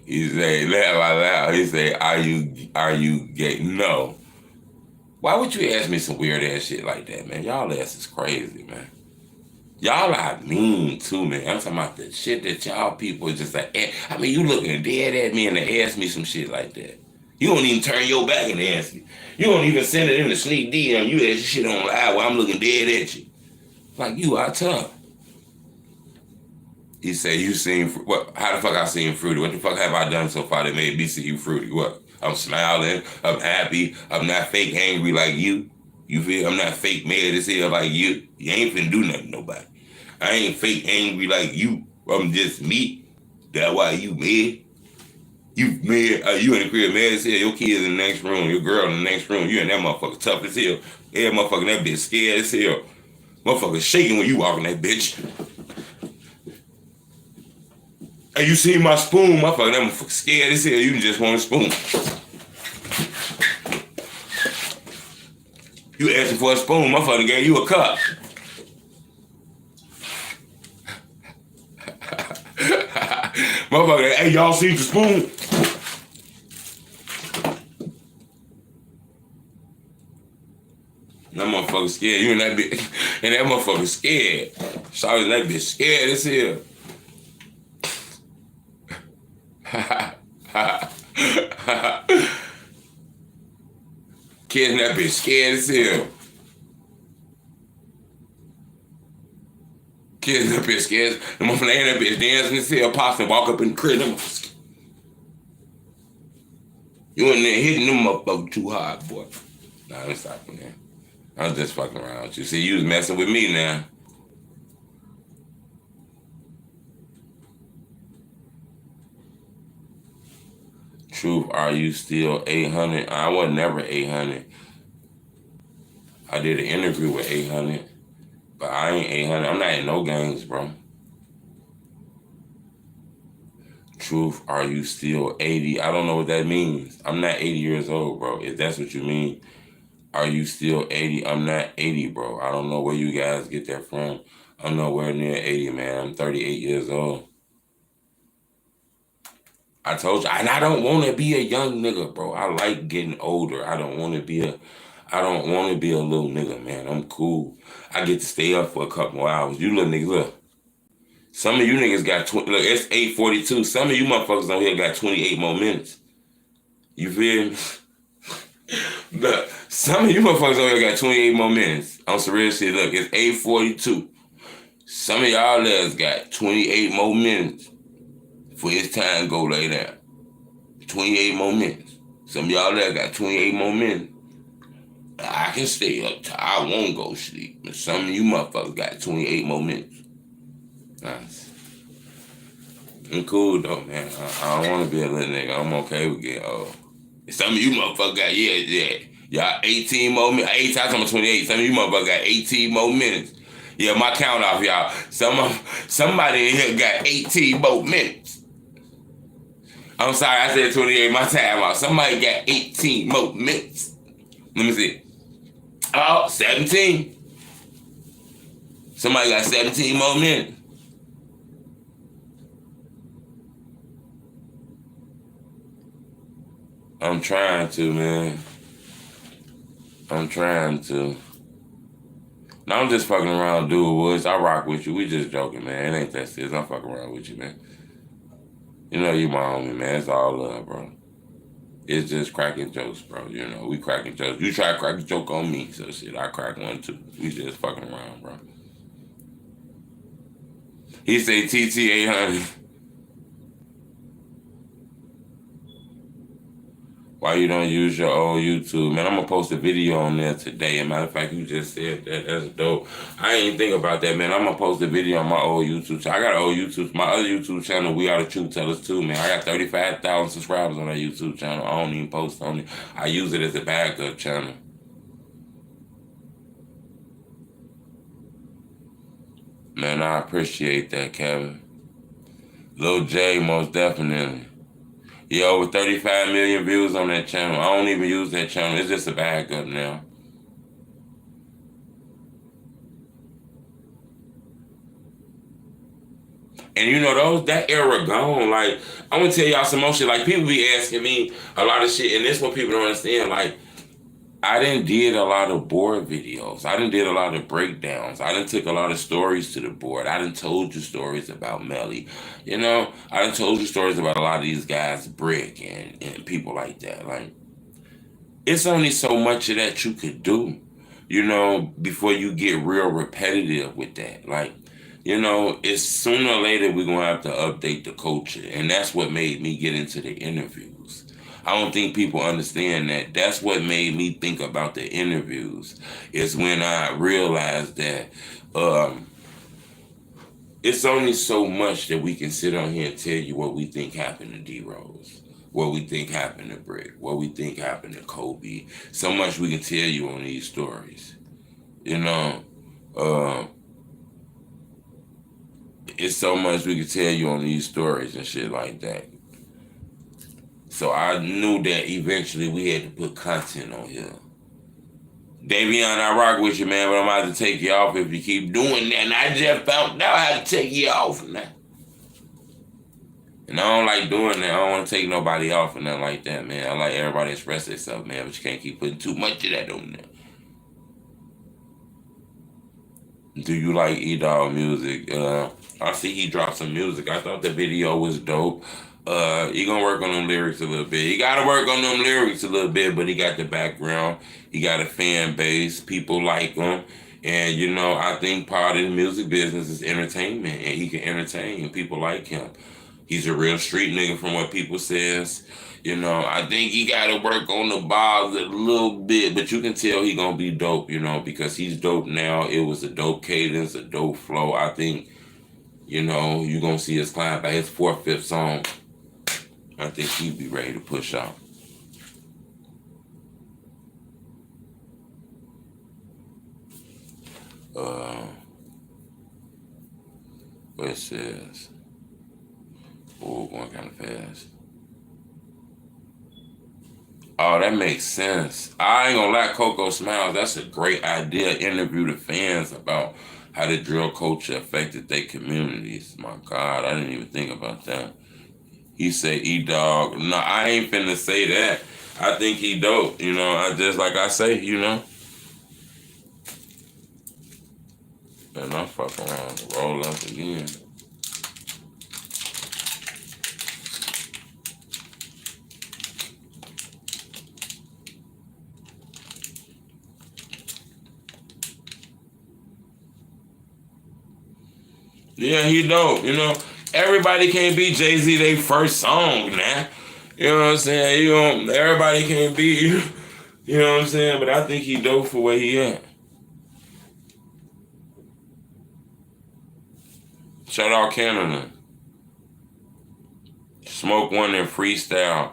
He say, laugh out loud. He say, are you gay? No. Why would you ask me some weird ass shit like that, man? Y'all ass is crazy, man. Y'all are mean too, man. I'm talking about the shit that y'all people just like. I mean, you looking dead at me and they ask me some shit like that. You don't even turn your back and ask me. You don't even send it in the sneak DM. You ask shit on live while I'm looking dead at you. Like, you are tough. He said, you seen, what? How the fuck I seen Fruity? What the fuck have I done so far that made me see you Fruity? What? I'm smiling. I'm happy. I'm not fake angry like you. You feel? I'm not fake mad as hell like you. You ain't finna do nothing to nobody. I ain't fake angry like you. I'm just me. That's why you mad. You mad. You in the crib mad as hell. Your kids in the next room. Your girl in the next room. You and that motherfucker tough as hell. Yeah, motherfucker, that bitch scared as hell. Motherfucker shaking when you walking that bitch. Hey, you see my spoon? Motherfucker, that motherfucker scared as hell. You just want a spoon. You asking for a spoon, motherfucker gave you a cup. Motherfucker, hey, y'all see the spoon? That motherfucker scared. You and that bitch, and that motherfucker scared. Sorry, that bitch scared as hell. Kid and that bitch scared as hell. Kid and that bitch scared. The motherfucker and that bitch dancing as hell, pops and walk up in the crib. You in there hitting them motherfuckers too hard, boy. Nah, I'm stopping there. I was just fucking around with you. See, you was messing with me now. Truth, are you still 800? I was never 800. I did an interview with 800, but I ain't 800. I'm not in no gangs, bro. Truth, are you still 80? I don't know what that means. I'm not 80 years old, bro. If that's what you mean, are you still 80? I'm not 80, bro. I don't know where you guys get that from. I'm nowhere near 80, man. I'm 38 years old. I told you, and I don't want to be a young nigga, bro. I like getting older. I don't want to be a little nigga, man. I'm cool. I get to stay up for a couple more hours. You little niggas, look. Some of you niggas got 20. Look, it's 8:42. Some of you motherfuckers on here got 28 more minutes. You feel me? Look, some of you motherfuckers on here got 28 more minutes. On some real shit. Look, it's 8:42. Some of y'all legs got 28 more minutes for it's time to go lay down. 28 more minutes. Some of y'all legs got 28 more minutes. I can stay up till I won't go sleep. But some of you motherfuckers got 28 more minutes. Nice. I'm cool though, man. I don't want to be a little nigga. I'm okay with getting old. Some of you motherfuckers got, yeah. Y'all 18 more minutes. 8 times I'm 28. Some of you motherfuckers got 18 more minutes. Yeah, my count off, y'all. Somebody in here got 18 more minutes. I'm sorry, I said 28. My time off. Somebody got 18 more minutes. Let me see. Oh, 17. Somebody got 17 more minutes. I'm trying to, man. I'm trying to. No, I'm just fucking around, dude. Woods. I rock with you. We just joking, man. It ain't that serious. I'm fucking around with you, man. You know you my homie, man. It's all love, bro. It's just cracking jokes, bro. You know, we cracking jokes. You try to crack a joke on me, so shit, I crack one too. We just fucking around, bro. He say TT 800. Why you don't use your old YouTube? Man, I'm going to post a video on there today. As a matter of fact, you just said that. That's dope. I ain't even think about that, man. I'm going to post a video on my old YouTube channel. I got an old YouTube. My other YouTube channel, We Are the Truth Tellers too, man. I got 35,000 subscribers on that YouTube channel. I don't even post on it. I use it as a backup channel. Man, I appreciate that, Kevin. Lil J, most definitely. Yeah, over 35 million views on that channel. I don't even use that channel. It's just a backup now. And you know, that era gone. Like, I'm gonna tell y'all some more shit. Like, people be asking me a lot of shit, and this is what people don't understand. Like, I done did a lot of board videos. I done did a lot of breakdowns. I done took a lot of stories to the board. I done told you stories about Melly. You know, I done told you stories about a lot of these guys, Brick and people like that. Like, it's only so much of that you could do, you know, before you get real repetitive with that. Like, you know, it's sooner or later we're going to have to update the culture. And that's what made me get into the interviews. I don't think people understand that. That's what made me think about the interviews, is when I realized that it's only so much that we can sit on here and tell you what we think happened to D-Rose, what we think happened to Brick, what we think happened to Kobe. So much we can tell you on these stories. You know, it's so much we can tell you on these stories and shit like that. So I knew that eventually we had to put content on here. Davion, I rock with you, man, but I'm about to take you off if you keep doing that. And I just found out how to take you off now. And I don't like doing that. I don't want to take nobody off or nothing like that, man. I like everybody to express themselves, man, but you can't keep putting too much of that on there. Do you like E-Dog music? I see he dropped some music. I thought the video was dope. He gonna work on them lyrics a little bit. He gotta work on them lyrics a little bit, but he got the background. He got a fan base. People like him. And, you know, I think part of the music business is entertainment, and he can entertain, and people like him. He's a real street nigga from what people says. You know, I think he got to work on the bars a little bit, but you can tell he going to be dope, you know, because he's dope now. It was a dope cadence, a dope flow. I think, you know, you're going to see us climb by his 4th, 5th song. I think he'd be ready to push out. What it says. Oh, going kind of fast. Oh, that makes sense. I ain't gonna lie, Coco Smiles, that's a great idea. Interview the fans about how the drill culture affected their communities. My God, I didn't even think about that. He said E-Dog. No, I ain't finna say that. I think he dope, you know. I just, like I say, you know. And I'm fucking around to roll up again. Yeah, he dope, you know. Everybody can't be Jay-Z they first song, man. You know what I'm saying? You know, everybody can't be, you know what I'm saying? But I think he dope for where he at. Shout out Canada. Smoke one and freestyle.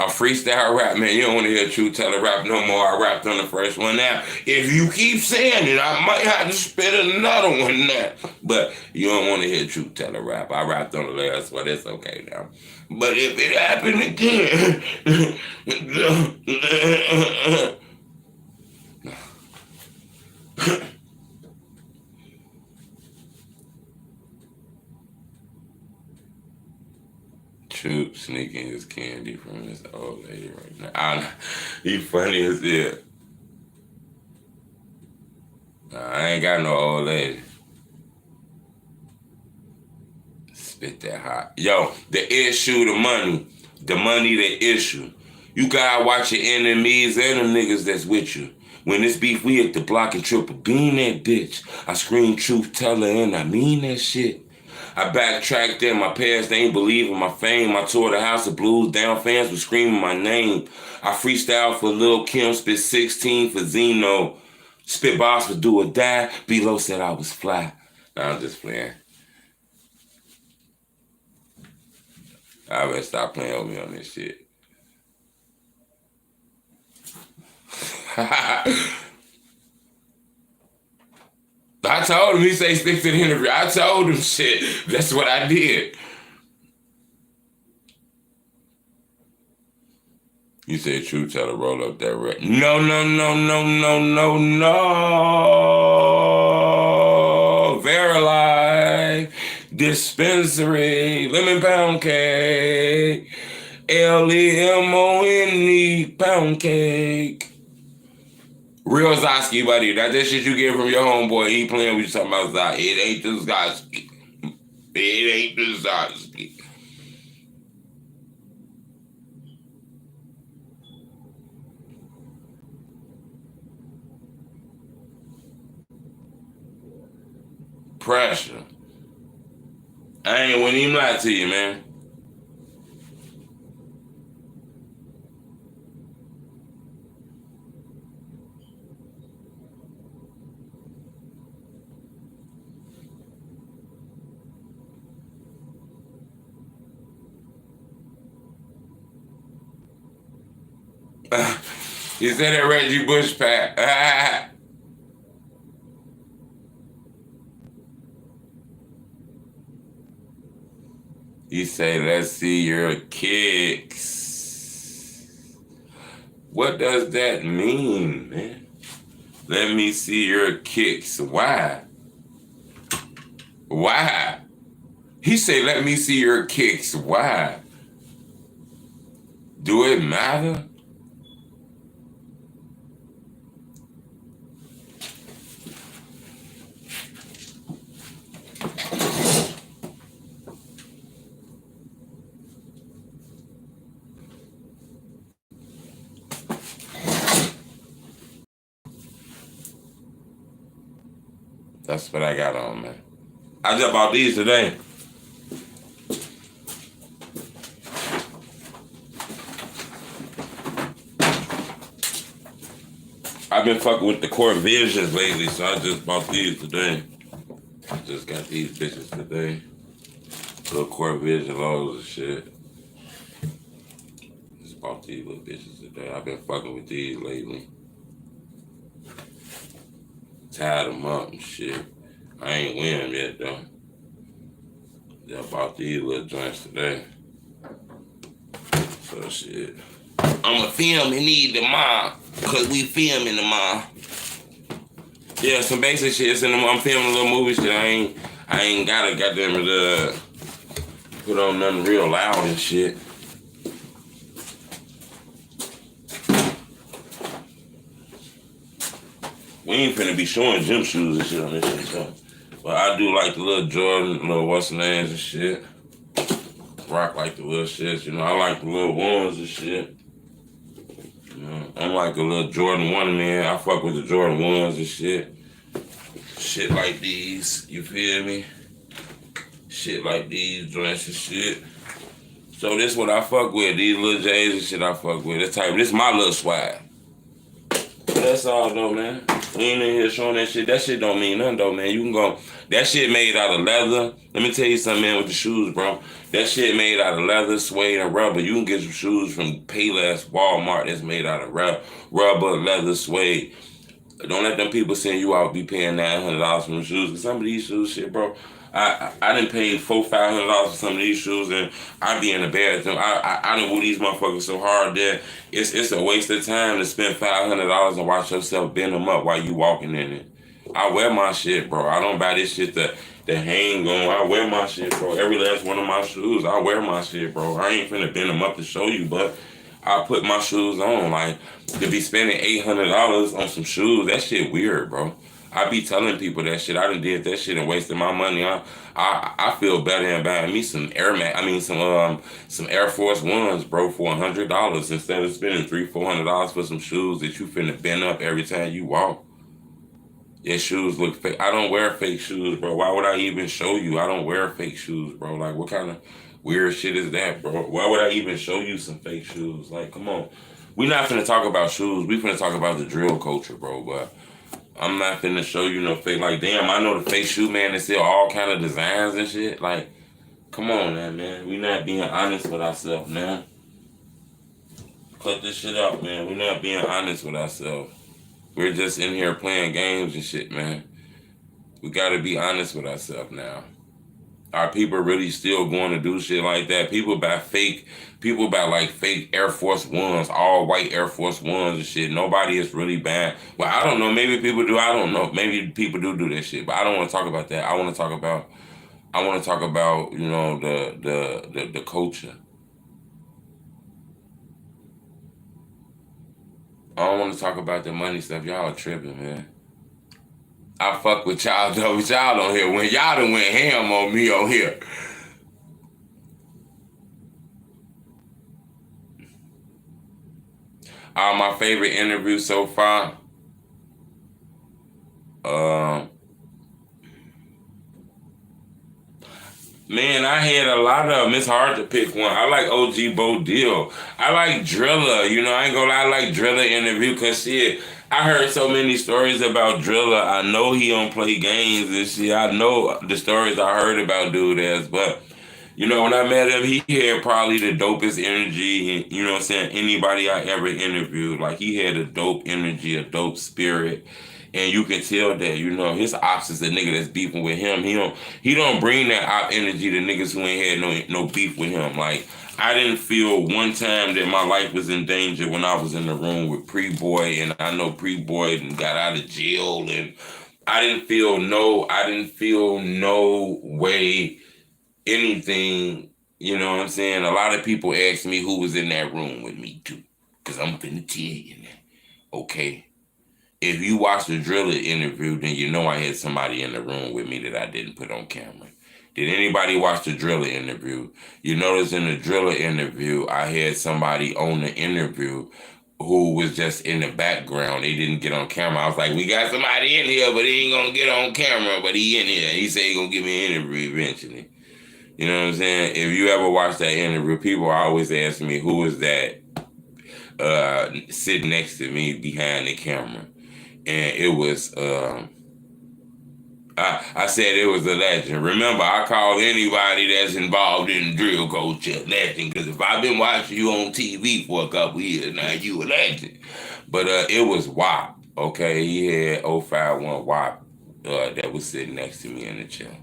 A freestyle rap, man. You don't want to hear True Teller rap no more. I rapped on the first one now. If you keep saying it, I might have to spit another one now. But you don't want to hear True Teller rap. I rapped on the last one. It's okay now. But if it happened again, Troop sneaking his candy from this old lady right now. He funny as hell. Nah, I ain't got no old lady. Spit that hot. Yo, the issue, the money. The money, the issue. You gotta watch your enemies and them niggas that's with you. When this beef, we hit the block and triple beam that bitch. I scream truth teller and I mean that shit. I backtracked in, my parents, they ain't believe in my fame. I tore the House of Blues down, fans were screaming my name. I freestyle for Lil Kim, spit 16 for Zeno. Spit boss for Do or Die, Below said I was fly. Nah, I'm just playing. I better stop playing with me on this shit. I told him, he say stick to the interview. I told him shit. That's what I did. You said True Teller roll up that red. No. Verilife, dispensary, lemon pound cake, LEMONE pound cake. Real Zosky, buddy. That's that shit you get from your homeboy. He playing with you talking about Zosky. It ain't the Zosky. It ain't the Zosky. Pressure. I ain't wouldn't even lie to you, man. You said that Reggie Bush pack. You say, let's see your kicks. What does that mean, man? Let me see your kicks. Why? Why? He say, let me see your kicks. Why? Do it matter? That's what I got on, man. I just bought these today. I've been fucking with the Core Visions lately, so I just bought these today. I just got these bitches today. Little Core Vision lows and shit. Just bought these little bitches today. I've been fucking with these lately. Tied them up and shit. I ain't win them yet though. Just bought these little joints today. So shit. I'ma film and need tomorrow. Cause we filming tomorrow. Yeah, some basic shit. I'm filming a little movie shit. I ain't gotta goddamn put on nothing real loud and shit. We ain't finna be showing gym shoes and shit on this shit, so. But I do like the little Jordan, little what's the names and shit. Rock like the little shits, you know. I like the little ones and shit. You know, I'm like a little Jordan 1 man. I fuck with the Jordan 1s and shit. Shit like these, you feel me? shit like these joints and shit. So this what I fuck with. These little J's and shit I fuck with. This my little swag. That's all though, man. We ain't in here showing that shit. That shit don't mean nothing though, man. You can go. That shit made out of leather. Let me tell you something, man, with the shoes, bro. That shit made out of leather, suede, and rubber. You can get some shoes from Payless, Walmart that's made out of rubber, leather, suede. Don't let them people send you out be paying $900 for them shoes. Cause some of these shoes, shit, bro. I done paid $400-500 for some of these shoes, and I be in the bathroom. I done woo these motherfuckers so hard that it's a waste of time to spend $500 and watch yourself bend them up while you walking in it. I wear my shit, bro. I don't buy this shit to hang on. I wear my shit, bro. Every last one of my shoes, I wear my shit, bro. I ain't finna bend them up to show you, but I put my shoes on. Like, to be spending $800 on some shoes, that shit weird, bro. I be telling people that shit. I done did that shit and wasted my money. I feel better than buying me some some Air Force Ones, bro, for $100 instead of spending $300-400 for some shoes that you finna bend up every time you walk. Your shoes look fake. I don't wear fake shoes, bro. Why would I even show you? I don't wear fake shoes, bro. Like, what kind of weird shit is that, bro? Why would I even show you some fake shoes? Like, come on. We not finna talk about shoes. We finna talk about the drill culture, bro. But I'm not finna show you no fake. Like, damn, I know the fake shoe man that sell all kind of designs and shit. Like, come on, man. We not being honest with ourselves, man. Cut this shit out, man. We not being honest with ourselves. We're just in here playing games and shit, man. We gotta be honest with ourselves now. Are people really still going to do shit like that? People buy like fake Air Force Ones, all white Air Force Ones and shit. Nobody is really buying. Well, I don't know. Maybe people do. I don't know. Maybe people do that shit. But I don't want to talk about that. I want to talk about, you know, the culture. I don't want to talk about the money stuff. Y'all are tripping, man. I fuck with y'all though, but y'all on here. When y'all done went ham on me on here. My favorite interview so far. Man, I had a lot of them. It's hard to pick one. I like OG Bo Deal. I like Driller. You know, I ain't gonna lie, I like Driller interview because shit, I heard so many stories about Driller. I know he don't play games and shit. I know the stories I heard about dude as, but you know, when I met him, he had probably the dopest energy, and you know what I'm saying, anybody I ever interviewed. Like, he had a dope energy, a dope spirit. And you can tell that, you know, his ops is a nigga that's beefing with him. He don't bring that op energy to niggas who ain't had no beef with him. Like, I didn't feel one time that my life was in danger when I was in the room with Pre-Boy, and I know Pre-Boy got out of jail, and I didn't feel no way anything, you know what I'm saying? A lot of people ask me who was in that room with me too, because I'm finna tell you that, okay? If you watch the Driller interview, then you know I had somebody in the room with me that I didn't put on camera. Did anybody watch the Driller interview? You notice in the Driller interview, I had somebody on the interview who was just in the background. They didn't get on camera. I was like, we got somebody in here, but he ain't gonna get on camera, but he in here. He said he gonna give me an interview eventually. You know what I'm saying? If you ever watch that interview, people always ask me, who is that sitting next to me behind the camera? And it was, I said it was a legend. Remember, I call anybody that's involved in drill culture legend, because if I've been watching you on TV for a couple years now, you a legend. But it was WAP, okay? He had 051 WAP that was sitting next to me in the chair.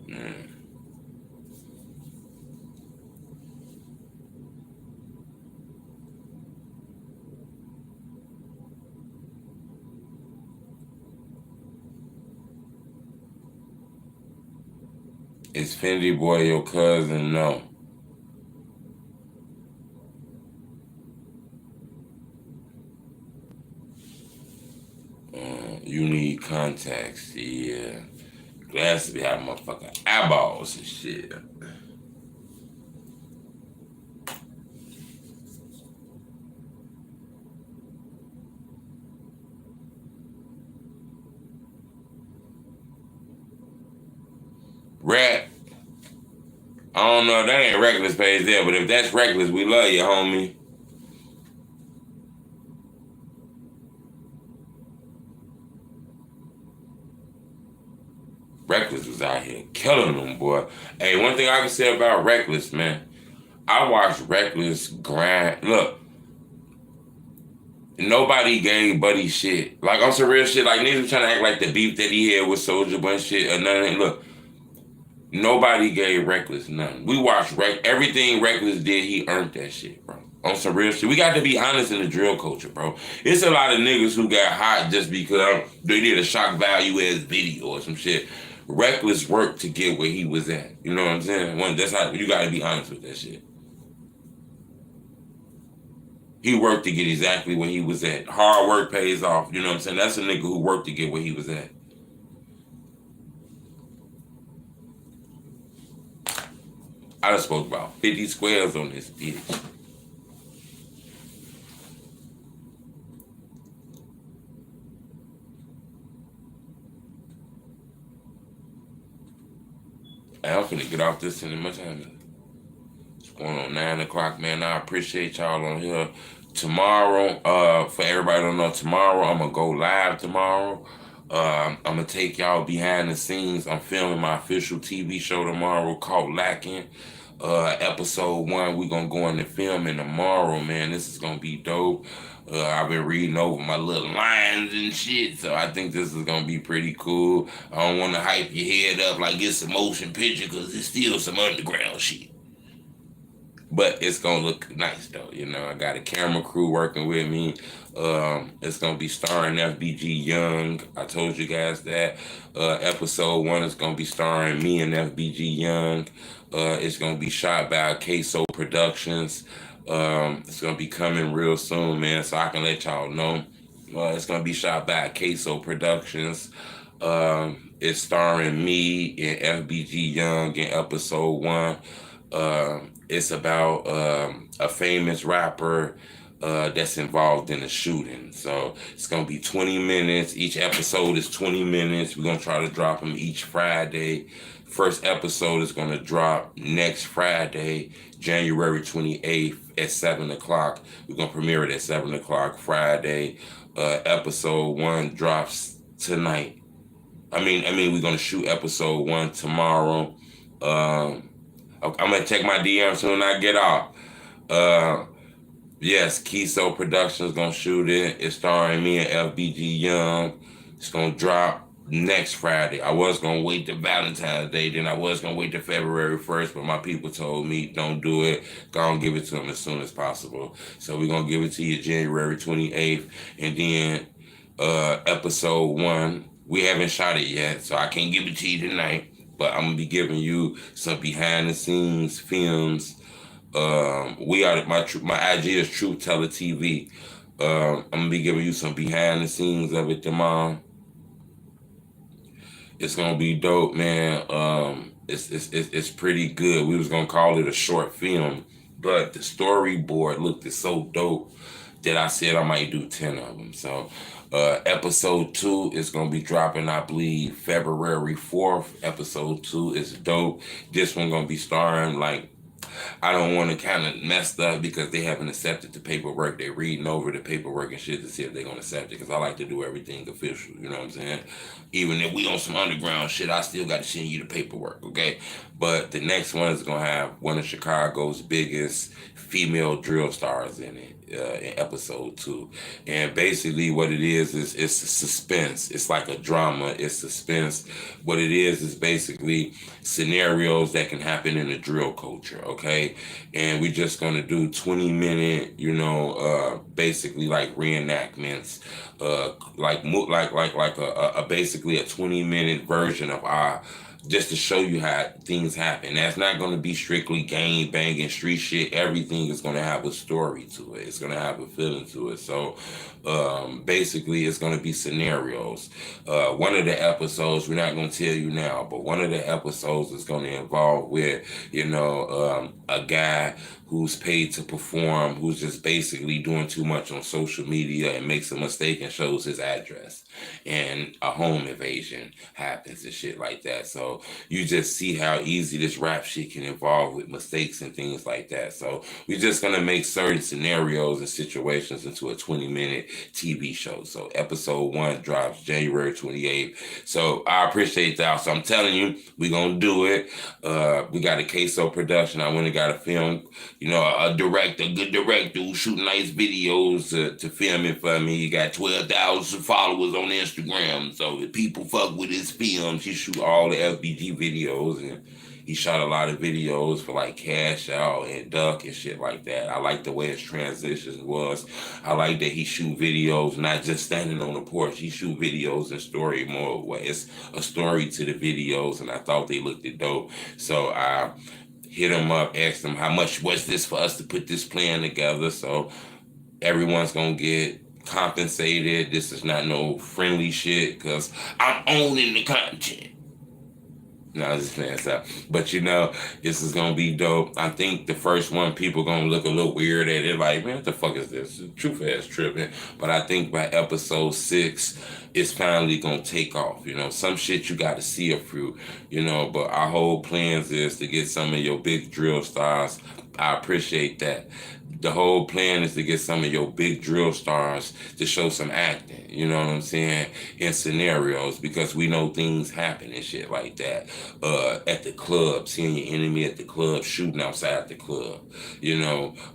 Mm. Is Fendi Boy your cousin? No. You need contacts. Yeah. Glasses be having motherfucking eyeballs and shit. Yeah, Rap. I don't know if that ain't Reckless page there, but if that's Reckless, we love you, homie. Reckless was out here killing them, boy. Hey, one thing I can say about Reckless, man, I watched Reckless grind. Look, nobody gave Buddy shit. Like, on some real shit, like, niggas trying to act like the beef that he had with Soulja Boy and shit, or nothing. Look, nobody gave Reckless nothing. We watched everything Reckless did, he earned that shit, bro. On some real shit. We got to be honest in the drill culture, bro. It's a lot of niggas who got hot just because they did a shock value as video or some shit. Reckless worked to get where he was at. You know what I'm saying? That's how you got to be honest with that shit. He worked to get exactly where he was at. Hard work pays off. You know what I'm saying? That's a nigga who worked to get where he was at. I done spoke about 50 squares on this bitch. I'm finna get off this in much time. It's going on 9 o'clock, man. I appreciate y'all on here. Tomorrow, for everybody don't know, tomorrow I'm gonna go live tomorrow. I'm gonna take y'all behind the scenes. I'm filming my official TV show tomorrow called Lacking. Episode 1, we're gonna go into filming tomorrow, man. This is gonna be dope. I've been reading over my little lines and shit, so I think this is gonna be pretty cool. I don't want to hype your head up like it's a motion picture, because it's still some underground shit. But it's gonna look nice though, you know. I got a camera crew working with me. It's gonna be starring FBG Young. I told you guys that. Episode 1 is gonna be starring me and FBG Young. It's gonna be shot by Queso Productions. It's gonna be coming real soon, man. So I can let y'all know. It's gonna be shot by Queso Productions. It's starring me and FBG Young in episode 1. It's about a famous rapper that's involved in a shooting. So it's going to be 20 minutes. Each episode is 20 minutes. We're going to try to drop them each Friday. First episode is going to drop next Friday, January 28th at 7 o'clock. We're going to premiere it at 7 o'clock Friday. Episode 1 drops tonight. I mean, we're going to shoot episode 1 tomorrow. I'm going to check my DM soon I get off. Yes, Queso Productions going to shoot it. It's starring me and FBG Young. It's going to drop next Friday. I was going to wait to Valentine's Day. Then I was going to wait to February 1st. But my people told me, don't do it. Go and give it to them as soon as possible. So we're going to give it to you January 28th. And then episode 1. We haven't shot it yet. So I can't give it to you tonight. But I'm gonna be giving you some behind the scenes films. We are my IG is Truth Teller TV. I'm gonna be giving you some behind the scenes of it tomorrow. It's gonna be dope, man. It's pretty good. We was gonna call it a short film, but the storyboard looked so dope that I said I might do 10 of them. So episode 2 is going to be dropping, I believe, February 4th. Episode 2 is dope. This one going to be starring, like, I don't want to kind of mess up because they haven't accepted the paperwork. They're reading over the paperwork and shit to see if they're going to accept it, because I like to do everything official, you know what I'm saying? Even if we on some underground shit, I still got to send you the paperwork, okay? But the next one is going to have one of Chicago's biggest female drill stars in it. In episode 2, and basically what it is it's suspense. It's like a drama. It's suspense. What it is basically scenarios that can happen in the drill culture. Okay, and we're just gonna do 20-minute, basically like reenactments, like a basically a 20-minute version of our. Just to show you how things happen. That's not going to be strictly gang banging street shit. Everything is going to have a story to it. It's going to have a feeling to it. So basically it's going to be scenarios. One of the episodes, we're not going to tell you now, but one of the episodes is going to involve with, a guy who's paid to perform, who's just basically doing too much on social media and makes a mistake and shows his address. And a home invasion happens and shit like that. So So you just see how easy this rap shit can evolve with mistakes and things like that. So we're just gonna make certain scenarios and situations into a 20-minute TV show. So episode 1 drops January 28th. So I appreciate that. So I'm telling you, we're gonna do it. We got a queso production. I went and got a film, a good director who shoot nice videos to film it for me. He got 12,000 followers on Instagram. So if people fuck with his films, he shoot all the FBG videos, and he shot a lot of videos for like Cash Out and Duck and shit like that. I like the way his transitions was. I like that he shoot videos not just standing on the porch. He shoot videos in story mode where it's a story to the videos, and I thought they looked dope. So I hit him up, asked him how much was this for us to put this plan together. So everyone's gonna get compensated. This is not no friendly shit because I'm owning the content. No, I was just playing stuff. But this is gonna be dope. I think the first one, people gonna look a little weird at it, like, man, what the fuck is this? Truth ass tripping. But I think by episode 6, it's finally gonna take off. Some shit you gotta see it through, but our whole plans is to get some of your big drill stars. I appreciate that. The whole plan is to get some of your big drill stars to show some acting, you know what I'm saying, in scenarios, because we know things happen and shit like that. At the club, seeing your enemy at the club, shooting outside the club.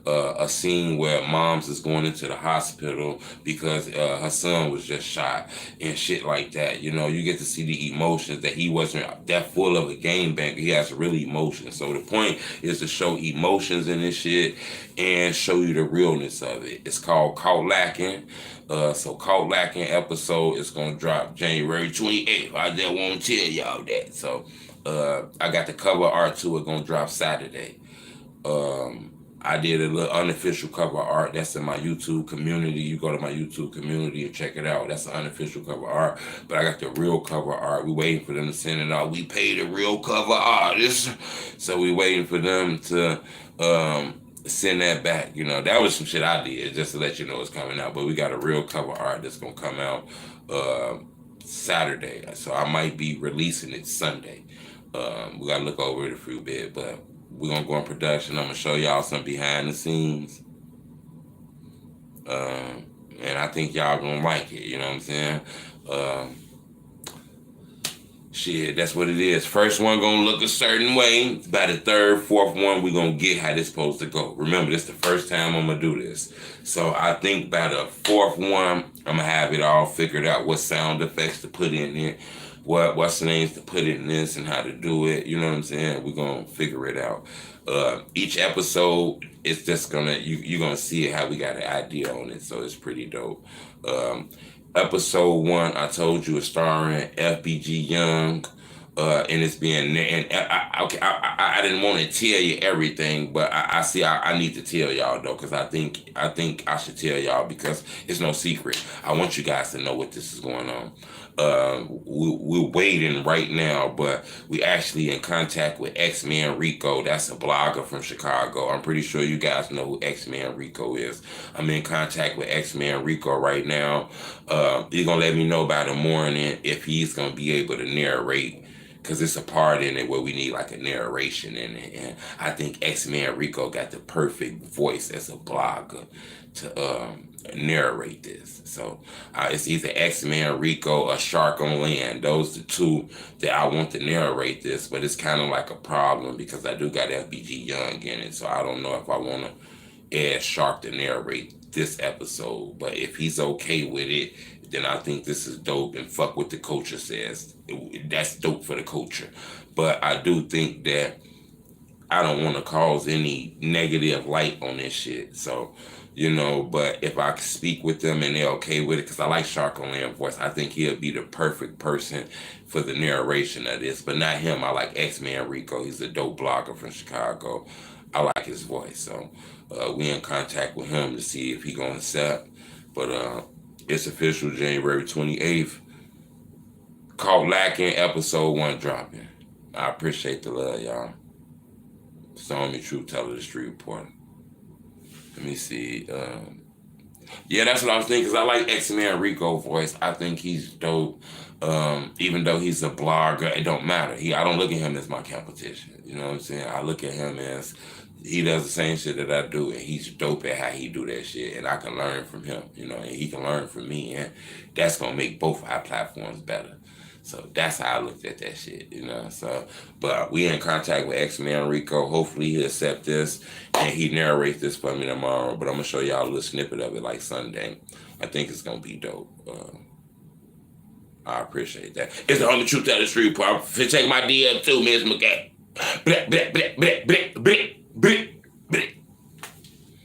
A scene where moms is going into the hospital because her son was just shot and shit like that. You get to see the emotions that he wasn't that full of a game banker. He has real emotions. So the point is to show emotions in this shit and show you the realness of it. It's called Caught Lacking. So Caught Lacking episode is going to drop January 28th. I just want to tell y'all that. So I got the cover art to it, going to drop Saturday. I did a little unofficial cover art that's in my YouTube community. You go to my YouTube community and check it out. That's the unofficial cover art. But I got the real cover art. We waiting for them to send it out. We pay the real cover artists. So we waiting for them to send that back. That was some shit I did just to let you know it's coming out. But we got a real cover art that's going to come out Saturday. So I might be releasing it Sunday. We got to look over it a few bit, but we're going to go in production. I'm going to show y'all some behind the scenes. And I think y'all going to like it. You know what I'm saying? Shit, that's what it is. First one going to look a certain way. By the third, fourth one, we're going to get how this supposed to go. Remember, this is the first time I'm going to do this. So I think by the fourth one, I'm going to have it all figured out, what sound effects to put in it, what's the names to put in this and how to do it. You know what I'm saying? We're going to figure it out. Each episode, it's just going to, you're going to see how we got an idea on it. So it's pretty dope. Episode 1, I told you, is starring FBG Young, and it's being, and I didn't want to tell you everything, but I need to tell y'all though, because I think I should tell y'all because it's no secret. I want you guys to know what this is going on. We're waiting right now, but we actually in contact with X-Man Rico. That's a blogger from Chicago. I'm pretty sure you guys know who X-Man Rico is. I'm in contact with X-Man Rico right now. He's gonna let me know by the morning if he's gonna be able to narrate, because it's a part in it where we need like a narration in it. And I think X-Man Rico got the perfect voice as a blogger to narrate this. So it's either X-Man Rico or Shark on Land. Those are the two that I want to narrate this, but it's kind of like a problem because I do got FBG Young in it. So I don't know if I want to add Shark to narrate this episode. But if he's okay with it, then I think this is dope, and fuck what the culture says. That's dope for the culture. But I do think that I don't want to cause any negative light on this shit. So, but if I speak with them and they're okay with it, because I like Shark on Land voice, I think he'll be the perfect person for the narration of this. But not him. I like X-Man Rico. He's a dope blogger from Chicago. I like his voice. So we in contact with him to see if he gonna accept. But it's official, January 28th. Caught Lacking, episode 1 dropping. I appreciate the love, y'all. Stormy Truth Teller, the Street Reporter. Let me see. Yeah, that's what I was thinking, because I like X-Man Rico voice. I think he's dope. Even though he's a blogger, it don't matter. I don't look at him as my competition. You know what I'm saying? I look at him as he does the same shit that I do, and he's dope at how he do that shit, and I can learn from him, you know, and he can learn from me, and that's gonna make both our platforms better. So that's how I looked at that shit, you know. So, but we in contact with X-Man Rico. Hopefully he'll accept this, and he narrates this for me tomorrow. But I'm gonna show y'all a little snippet of it like Sunday. I think it's gonna be dope. I appreciate that. It's the only truth of the street. I'm finna take my DM too, Ms. McGay. Bleh, bleh, bleh, bleh, bleh, bleh, bleh, bleh.